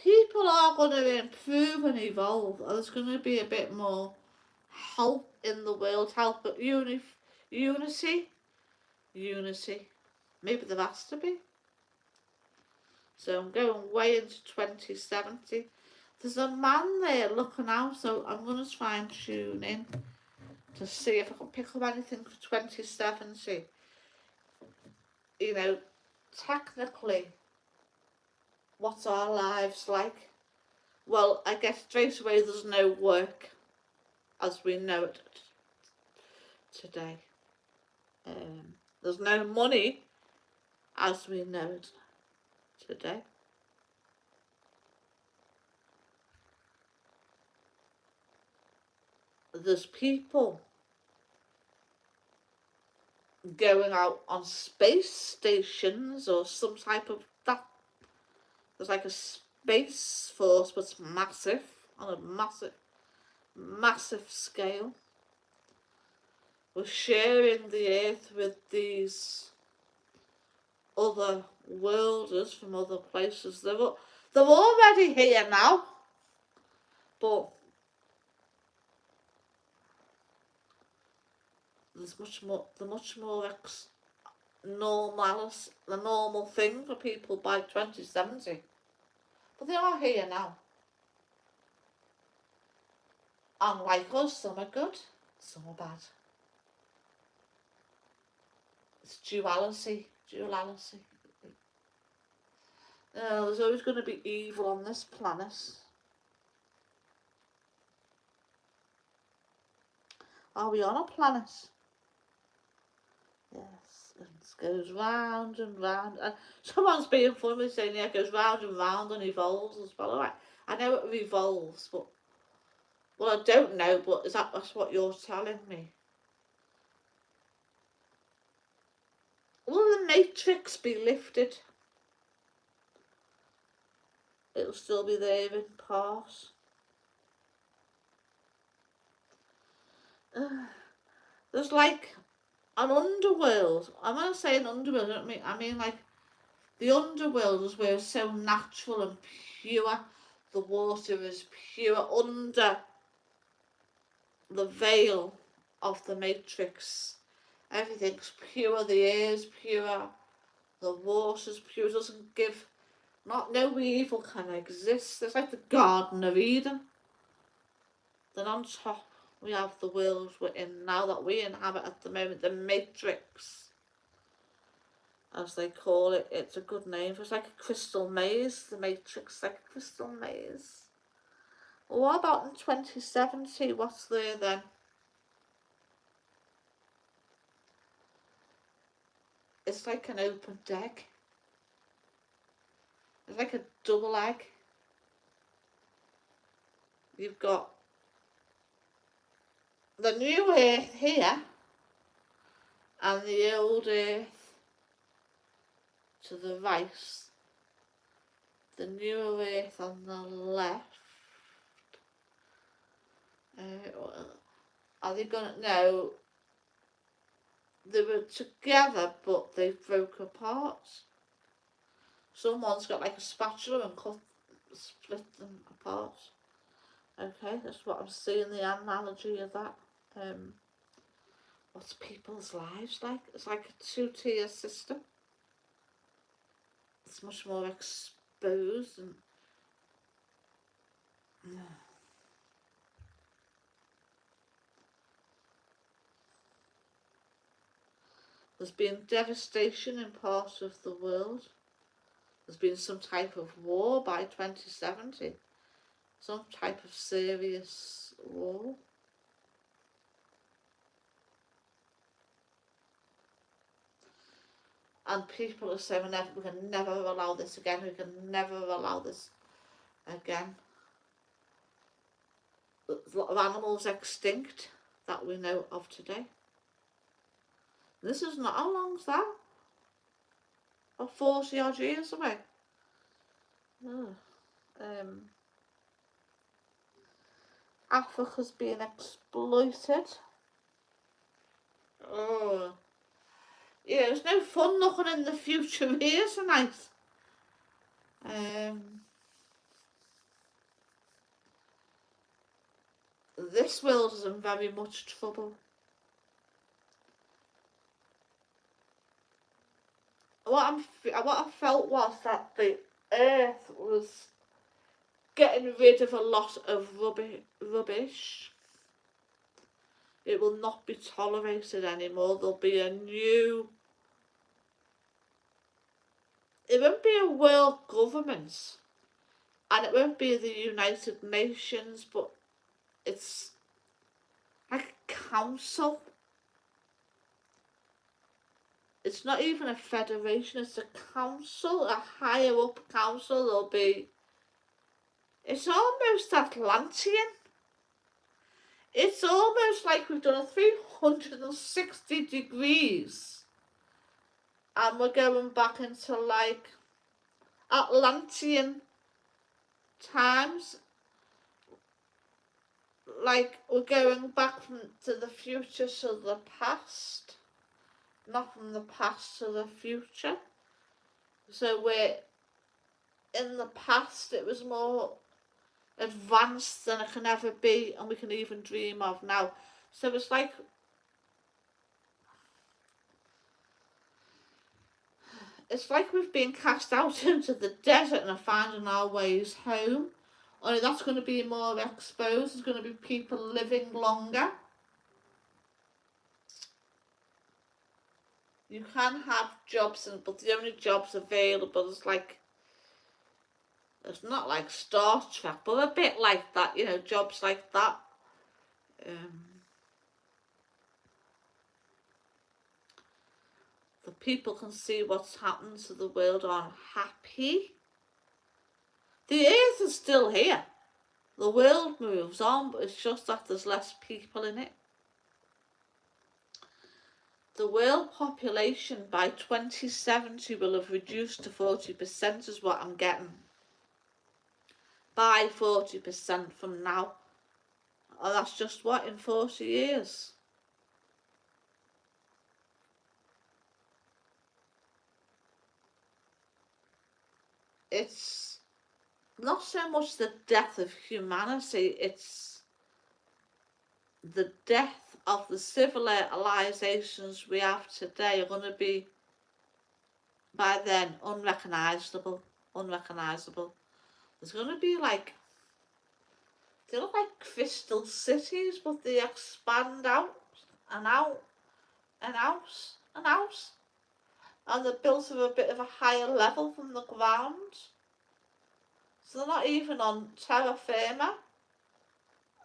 People are going to improve and evolve. There's going to be a bit more help in the world, help at unity. Maybe there has to be. So I'm going way into 2070. There's a man there looking out, so I'm going to try and tune in to see if I can pick up anything for 2070. Technically, what's our lives like? Well, I guess straight away there's no work as we know it today. There's no money as we know it today. There's people going out on space stations or some type of that. There's like a space force, but it's massive, on a massive scale. We're sharing the earth with these other worlders from other places. They're already here now, but there's much more the normal thing for people by 2070. But they are here now. And like us, some are good, some are bad. It's duality. There's always going to be evil on this planet. Are we on a planet? Yes, and it goes round and round. And someone's being funny saying, yeah, it goes round and round and evolves as well. All right, I know it revolves, but, well, I don't know, but that's what you're telling me? Will the matrix be lifted? It'll still be there in part. There's like an underworld. I'm not saying underworld, I mean like the underworld is where it's so natural and pure. The water is pure under the veil of the matrix. Everything's pure, the air's pure, the water's pure. It doesn't give, no evil can exist. It's like the Garden of Eden. Then on top we have the world we're in now, that we inhabit at the moment, the matrix, as they call it. It's a good name. It's like a crystal maze, the matrix, like a crystal maze. Well, what about in 2070? What's there then? It's like an open egg. It's like a double egg. You've got the new earth here and the old earth to the right. The new earth on the left. Are they gonna? No. They were together, but they broke apart. Someone's got like a spatula and split them apart. Okay, that's what I'm seeing, the analogy of that. What's people's lives like? It's like a two-tier system. It's much more exposed and there's been devastation in parts of the world. There's been some type of war by 2070. Some type of serious war. And people are saying we can never allow this again. We can never allow this again. There's a lot of animals extinct that we know of today. This is not, how long's that? About 40 odd years away. Africa's being exploited. Oh. Yeah, it's no fun looking in the future here tonight. This world is in very much trouble. What I felt was that the earth was getting rid of a lot of rubbish. It will not be tolerated anymore. There'll be a new... It won't be a world government, and it won't be the United Nations, but it's like a council. It's not even a federation, it's a council, a higher up council. There'll be... It's almost Atlantean. It's almost like we've done a 360 degrees and we're going back into like Atlantean times. Like we're going back to the future to the past, not from the past to the future. So we're in the past, it was more advanced than it can ever be, and we can even dream of now. So it's like it's like we've been cast out into the desert and are finding our ways home. Only that's going to be more exposed. There's going to be people living longer. You can have jobs, but the only jobs available is like, it's not like Star Trek, but a bit like that, you know, jobs like that. The people can see what's happened to the world, aren't happy. The earth is still here. The world moves on, but it's just that there's less people in it. The world population by 2070 will have reduced to 40% is what I'm getting. By 40% from now. And that's just what, in 40 years? It's not so much the death of humanity, it's the death of the civilizations we have today are going to be, by then, unrecognisable. There's going to be like, they look like crystal cities, but they expand out and out and out and out. And they're built at a bit of a higher level from the ground. So they're not even on terra firma.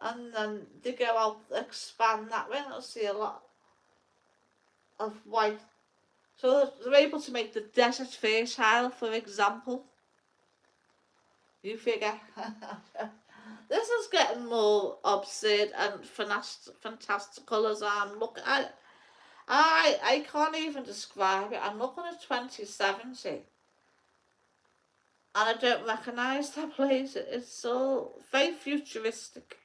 And then they go out, expand that way, and I'll see a lot of white. So they're able to make the desert fertile, for example. You figure. This is getting more absurd and fantastical as I'm looking at it. I can't even describe it. I'm looking at 2070 and I don't recognise that place. It's so very futuristic.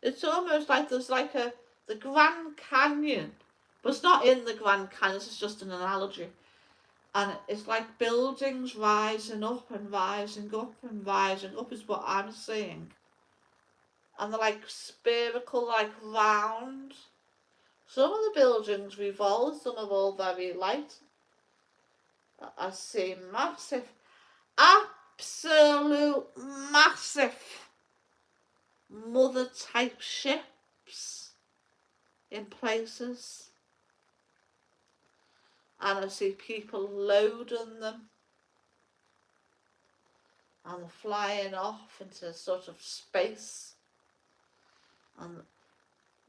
It's almost like there's like the Grand Canyon, but it's not in the Grand Canyon, this is just an analogy. And it's like buildings rising up and rising up and rising up is what I'm seeing. And they're like spherical, like round. Some of the buildings revolve, some are all very light. I see massive, absolute massive mother type ships in places. And I see people loading them. And they're flying off into sort of space. And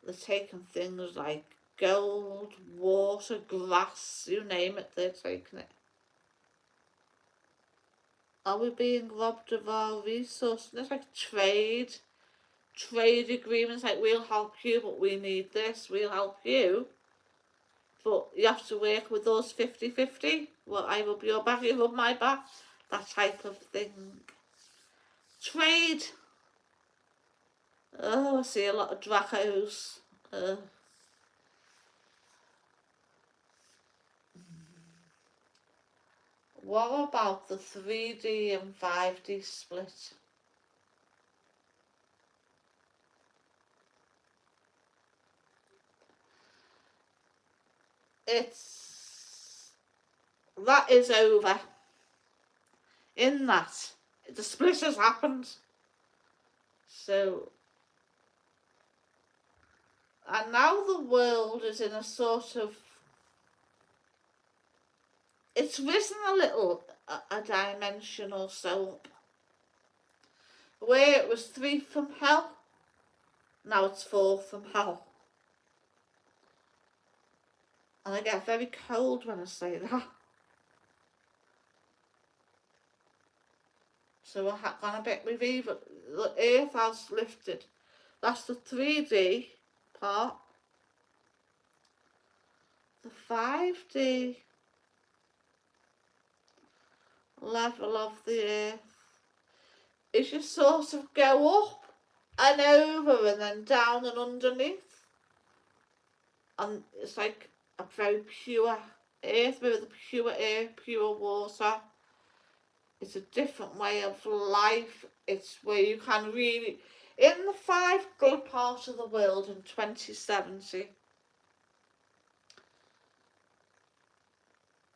they're taking things like gold, water, grass, you name it, they're taking it. Are we being robbed of our resources? It's like trade agreements, like we'll help you, but we need this, we'll help you. But you have to work with those 50-50. Well, I rub your back, you rub my back. That type of thing. Trade. Oh, I see a lot of Dracos. What about the 3D and 5D split? That is over. In that, the split has happened. So, and now the world is in a sort of, it's risen a little, a dimension or so up. Where it was 3 from hell, now it's 4 from hell. And I get very cold when I say that. So we're gone a bit, the earth has lifted. That's the 3D part. The 5D level of the earth is you sort of go up and over and then down and underneath. And it's like a very pure earth with pure air, pure water. It's a different way of life. It's where you can really, in the 5D part of the world in 2070,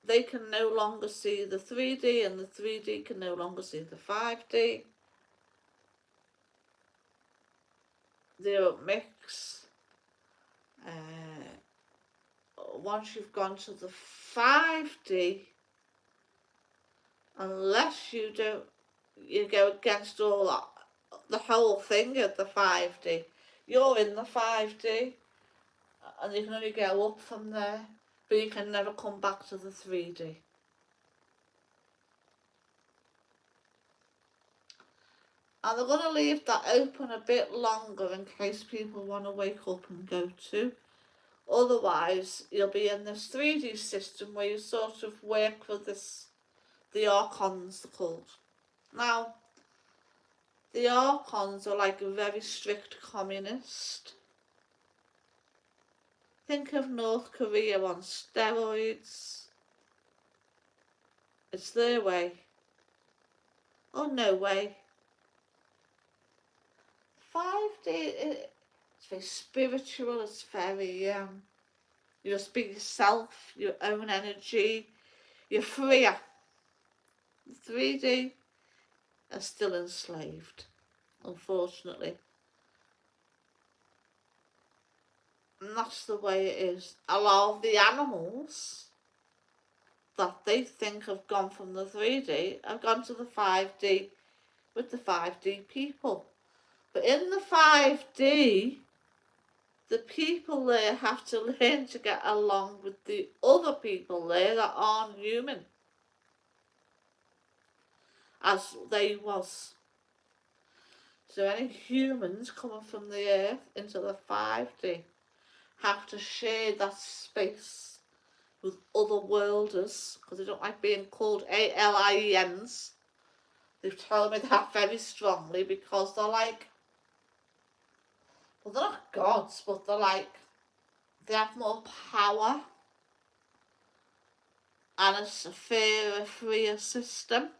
they can no longer see the 3D, and the 3D can no longer see the 5D. They don't mix. Once you've gone to the 5D, unless you go against all that, the whole thing of the 5D, you're in the 5D, and you can only go up from there, but you can never come back to the 3D. And they're going to leave that open a bit longer in case people want to wake up and go to. Otherwise, you'll be in this 3D system where you sort of work with the archons, they're called. Now, the archons are like a very strict communist. Think of North Korea on steroids. It's their way. Oh, no way. 5D, it's very spiritual, it's very, you just be yourself, your own energy, you're freer. 3D are still enslaved, unfortunately. And that's the way it is. A lot of the animals that they think have gone from the 3D have gone to the 5D with the 5D people. But in the 5D, the people there have to learn to get along with the other people there that aren't human, as they was. So any humans coming from the earth into the 5D have to share that space with other worlders, because they don't like being called aliens. They've told me that very strongly, because they're like, well, they're not gods, but they're like, they have more power, and it's a fairer, freer system.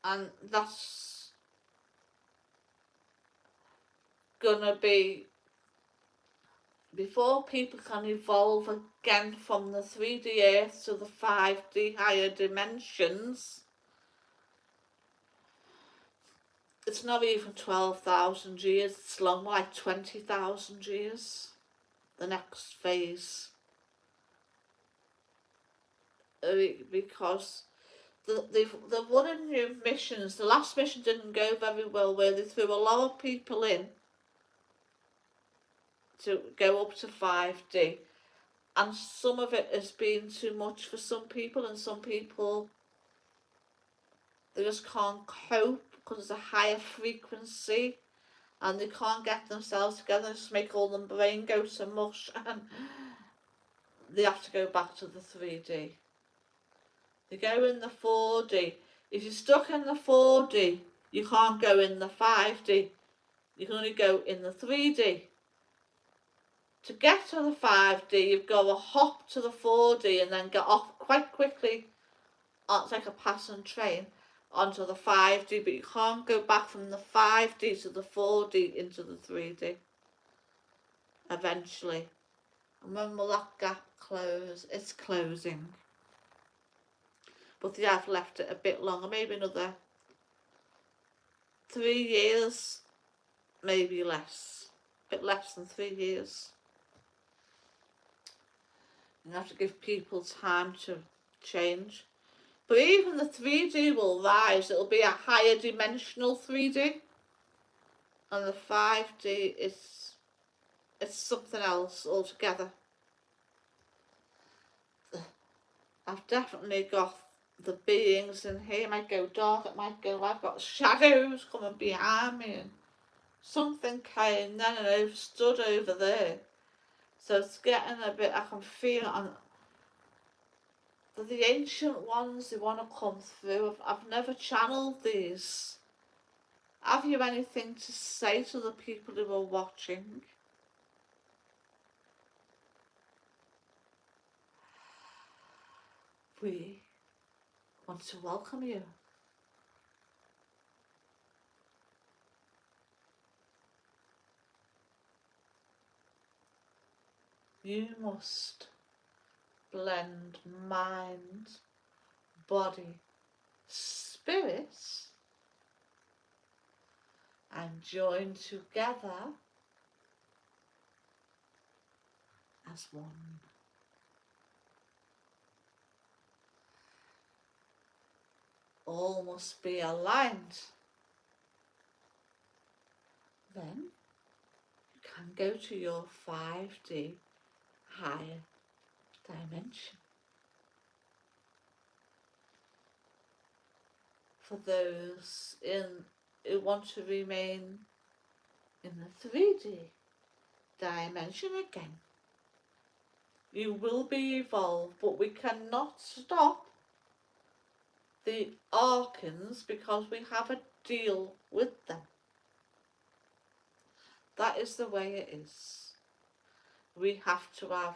And that's gonna be, before people can evolve again from the 3D Earth to the 5D higher dimensions, it's not even 12,000 years, it's long, like 20,000 years, the next phase. Because they're running new missions. The last mission didn't go very well, where they threw a lot of people in to go up to 5D. And some of it has been too much for some people, and some people, they just can't cope because it's a higher frequency and they can't get themselves together, just make all their brain go to mush, and they have to go back to the 3D. They go in the 4D. If you're stuck in the 4D, you can't go in the 5D. You can only go in the 3D. To get to the 5D, you've got to hop to the 4D and then get off quite quickly. It's like a passing train onto the 5D, but you can't go back from the 5D to the 4D into the 3D. Eventually. And when will that gap close? It's closing. But they have left it a bit longer, maybe another 3 years, maybe less. A bit less than 3 years. You have to give people time to change. But even the 3D will rise. It'll be a higher dimensional 3D. And the 5D is, it's something else altogether. I've definitely got the beings in here. It might go dark, it might go, I've got shadows coming behind me, and something came then and stood over there. So it's getting a bit, I can feel it, and the ancient ones, they want to come through. I've never channeled these. Have you anything to say to the people who are watching? We want to welcome you. You must blend mind, body, spirit, and join together as one. All must be aligned. Then you can go to your 5D higher dimension. For those who want to remain in the 3D dimension again, you will be evolved, but we cannot stop the archons because we have a deal with them. That is the way it is. We have to have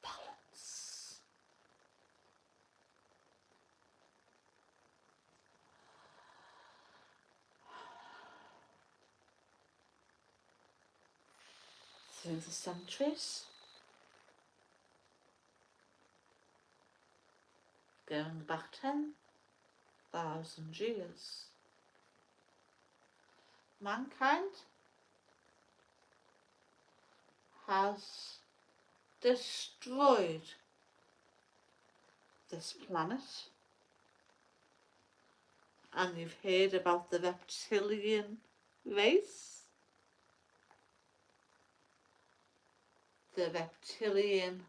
balance. Through the centuries, going back 10,000 years, mankind has destroyed this planet. And you've heard about the reptilian race. The reptilian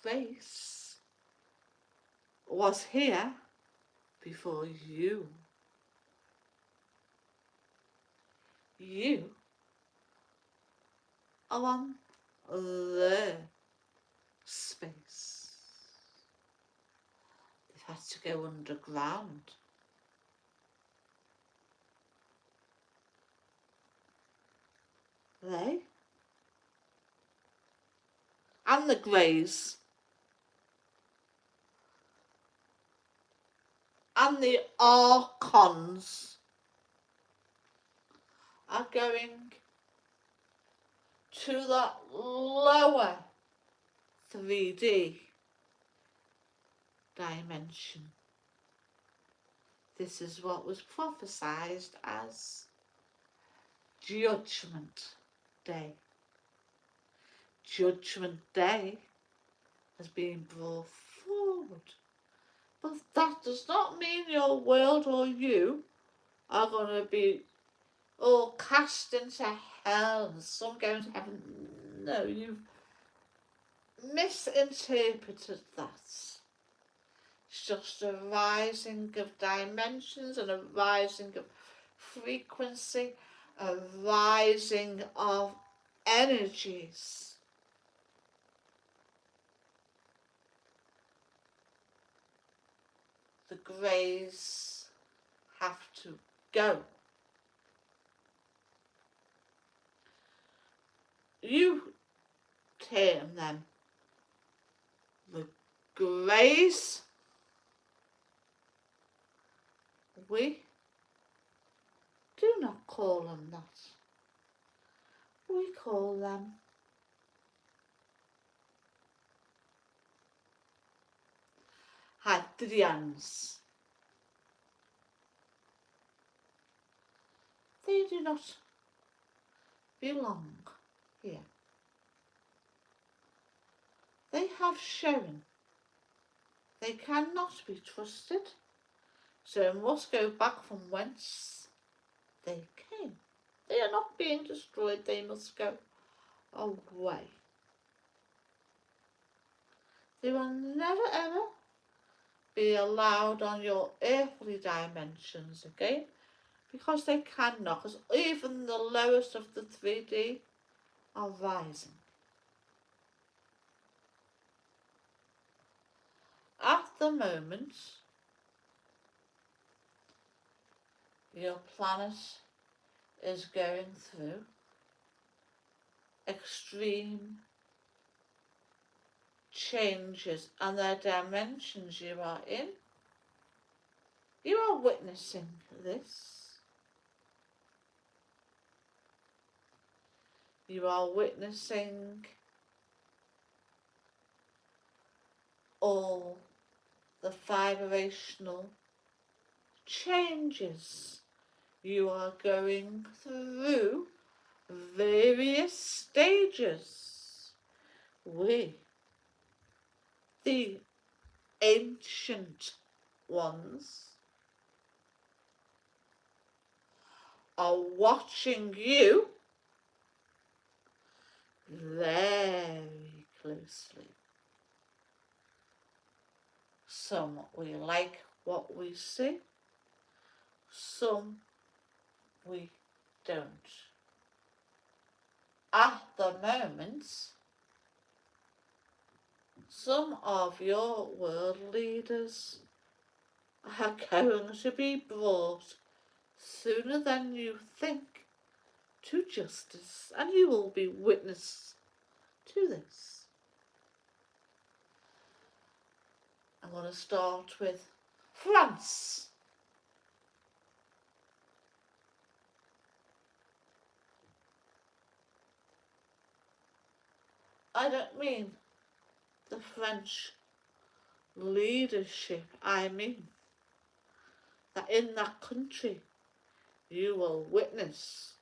race was here before you. You are on their space. They've had to go underground. They and the Greys and the Archons are going to the lower 3D dimension. This is what was prophesied as Judgment Day. Judgment Day has been brought forward. But that does not mean your world or you are going to be all cast into hell and some going to heaven. No, you've misinterpreted that. It's just a rising of dimensions and a rising of frequency, a rising of energies. The Greys have to go. You term them the Greys. We do not call them that. We call them Hadrians. They do not belong here. They have shown they cannot be trusted, so must go back from whence they came. They are not being destroyed, they must go away. They will never ever be allowed on your earthly dimensions again, because they cannot, because even the lowest of the 3D are rising. At the moment, your planet is going through extreme changes, and the dimensions you are in, you are witnessing this. You are witnessing all the vibrational changes. You are going through various stages. We, the ancient ones, are watching you very closely. Some we like what we see, some we don't. At the moment, some of your world leaders are going to be brought sooner than you think to justice, and you will be witness to this. I'm going to start with France. I don't mean the French leadership. I mean that in that country you will witness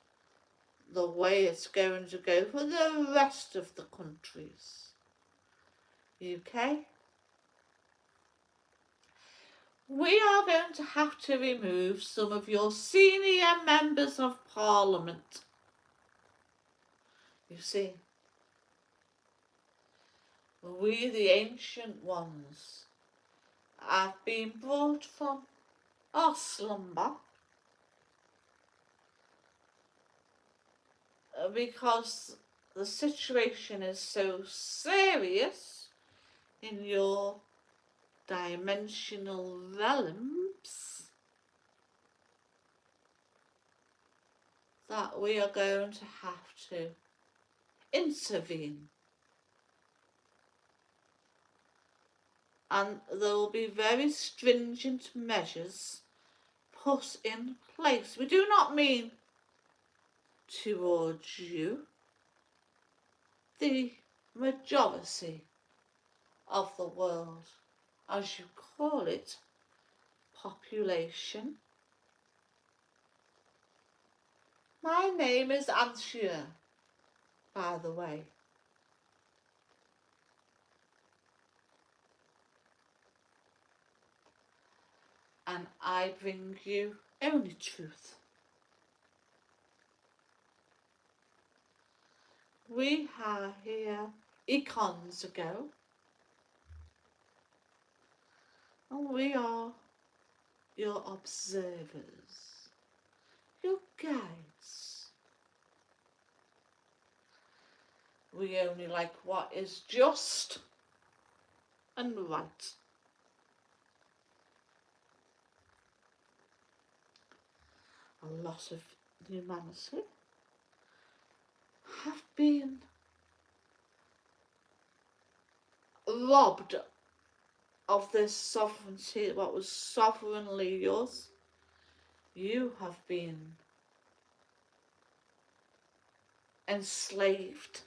the way it's going to go for the rest of the countries. UK, we are going to have to remove some of your senior members of Parliament. You see, we the ancient ones have been brought from our slumber because the situation is so serious in your dimensional realms that we are going to have to intervene. And there will be very stringent measures put in place. We do not mean towards you, the majority of the world, as you call it, population. My name is Auntheau, by the way. And I bring you only truth. We are here eons ago, and we are your observers, your guides. We only like what is just and right. A lot of humanity have been robbed of this sovereignty, what was sovereignly yours. You have been enslaved,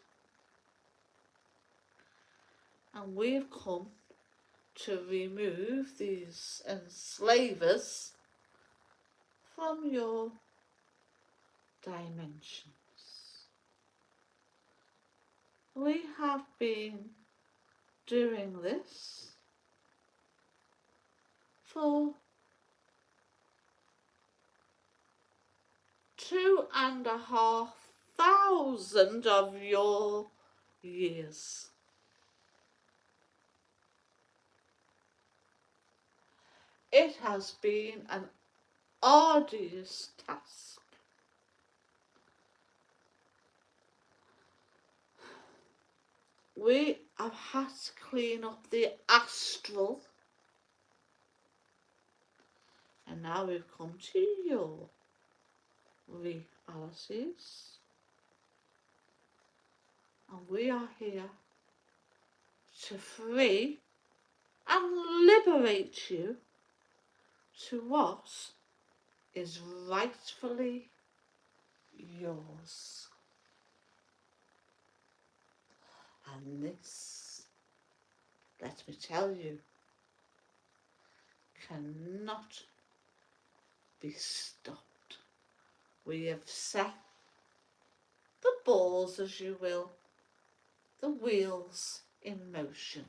and we've come to remove these enslavers from your dimensions. We have been doing this for 2,500 of your years. It has been an arduous task. We have had to clean up the astral, and now we've come to your realities, and we are here to free and liberate you to what is rightfully yours. And this, let me tell you, cannot be stopped. We have set the balls, as you will, the wheels in motion.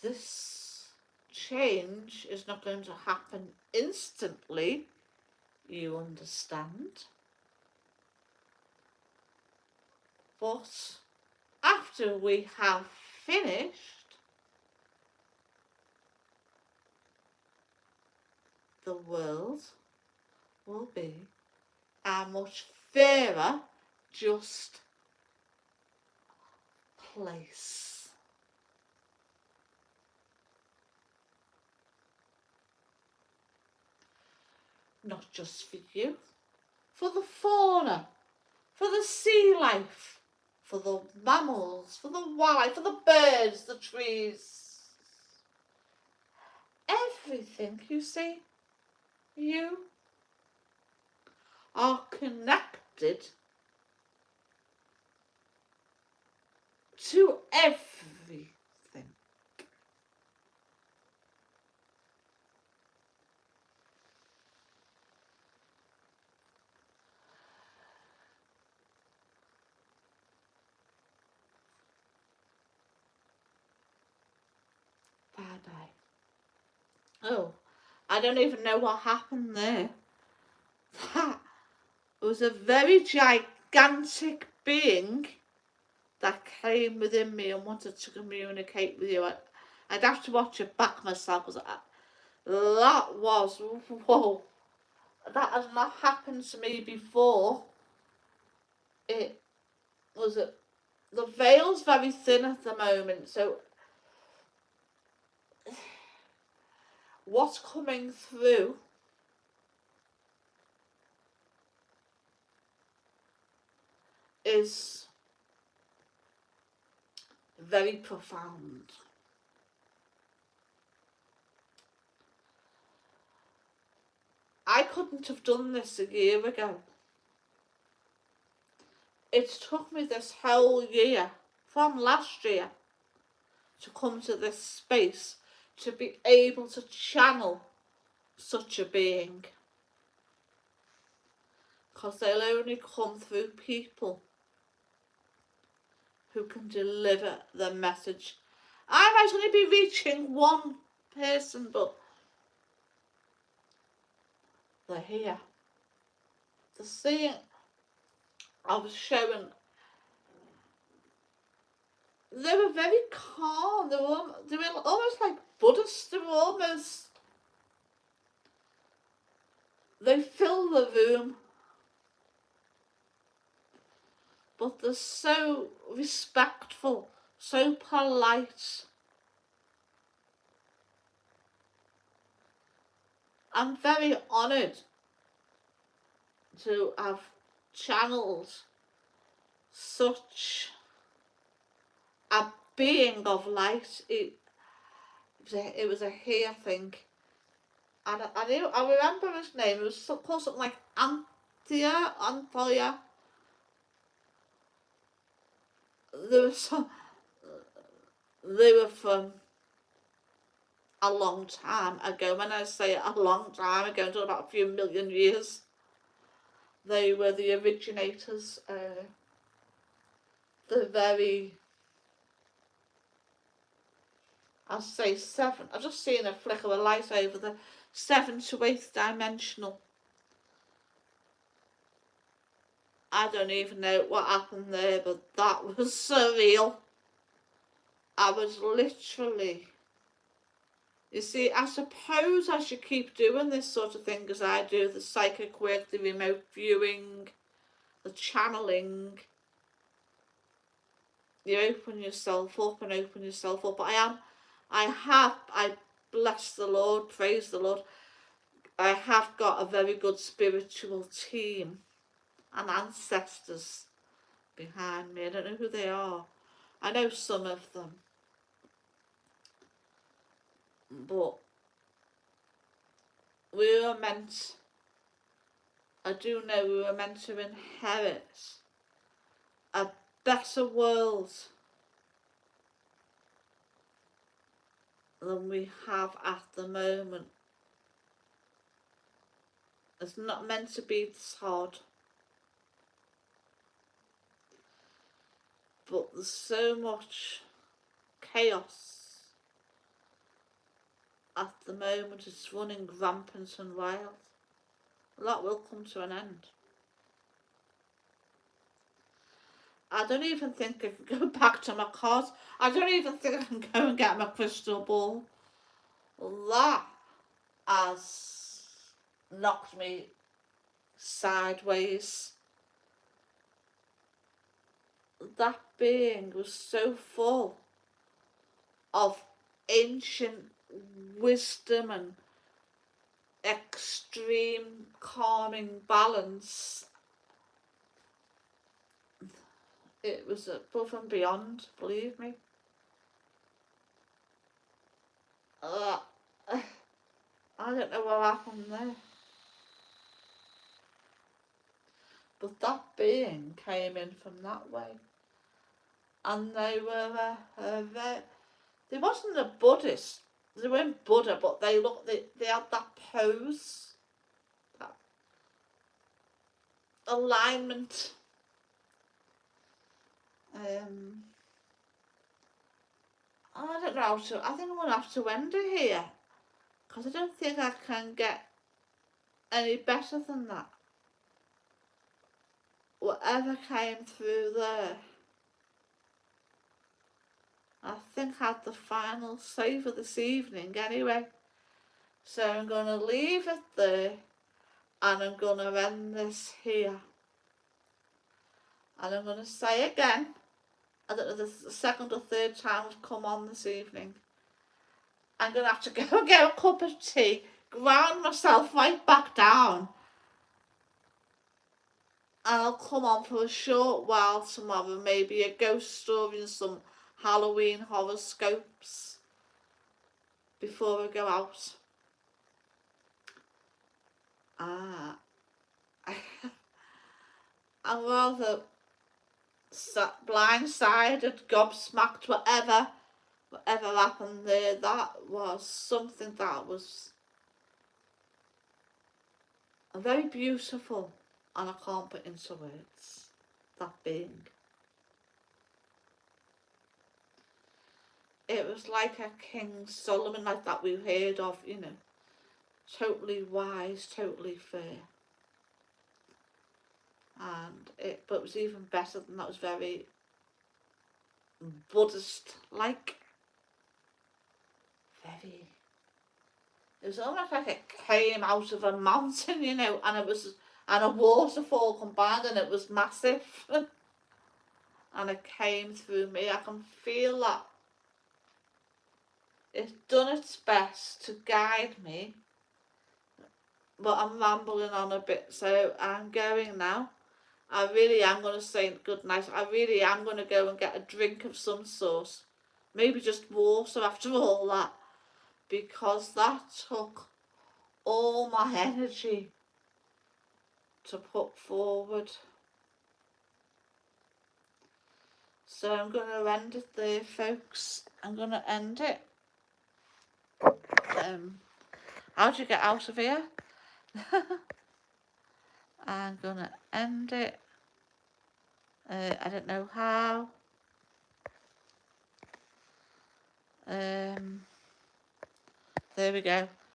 This change is not going to happen instantly, you understand. But after we have finished, the world will be a much fairer, just place. Not just for you, for the fauna, for the sea life, for the mammals, for the wildlife, for the birds, the trees. Everything, you see, you are connected to everything. Bye-bye. Oh, I don't even know what happened there. That was a very gigantic being that came within me and wanted to communicate with you. I'd have to watch it back myself, because that was, whoa, that has not happened to me before. It was, the veil's very thin at the moment, so what's coming through is very profound. I couldn't have done this a year ago. It took me this whole year, from last year, to come to this space, to be able to channel such a being. Because they'll only come through people who can deliver the message. I might only be reaching one person, but they're here. The seeing, I was showing, they were very calm. They were almost like Buddhists. They fill the room, but they're so respectful, so polite. I'm very honoured to have channeled such a being of light. It was a he, I think. And I remember his name. It was called something like Auntheau. They were from a long time ago. When I say a long time ago, I'm talking about a few million years. They were the originators. The very, I'll say seven. I've just seen a flicker of a light over the 7th to 8th dimensional. I don't even know what happened there, but that was surreal. I was literally, you see, I suppose I should keep doing this sort of thing as I do, the psychic work, the remote viewing, the channeling. You open yourself up and open yourself up. I bless the Lord, praise the Lord, I have got a very good spiritual team and ancestors behind me. I don't know who they are. I know some of them. But we were meant I do know we were meant to inherit a better world than we have at the moment. It's not meant to be this hard. But there's so much chaos at the moment. It's running rampant and wild. That will come to an end. I don't even think I can go back to my cards. I don't even think I can go and get my crystal ball. That has knocked me sideways. That being was so full of ancient wisdom and extreme calming balance. It was above and beyond, believe me. I don't know what happened there. But that being came in from that way. And they were, they wasn't a Buddhist. They weren't Buddha, but they had that pose. That alignment. I don't know how to, I think I'm going to have to end it here. Because I don't think I can get any better than that. Whatever came through there, I think had the final say for this evening anyway. So I'm going to leave it there and I'm going to end this here. And I'm going to say again, I don't know, this is the second or third time I've come on this evening. I'm going to have to go and get a cup of tea, ground myself right back down. And I'll come on for a short while tomorrow, maybe a ghost story and some Halloween horoscopes before I go out. I'm rather blindsided, gobsmacked, whatever happened there. That was something that was very beautiful, and I can't put into words. That being, it was like a King Solomon, like that we've heard of, you know, totally wise, totally fair. And but it was even better than that. It was very Buddhist-like. Very. It was almost like it came out of a mountain, you know, and it was, and a waterfall combined, and it was massive. And it came through me. I can feel that it's done its best to guide me. But I'm rambling on a bit, so I'm going now. I really am going to say good night. I really am going to go and get a drink of some sort. Maybe just water after all that. Because that took all my energy to put forward. So I'm going to end it there, folks. I'm going to end it. How do you get out of here? I'm going to end it. I don't know how. There we go.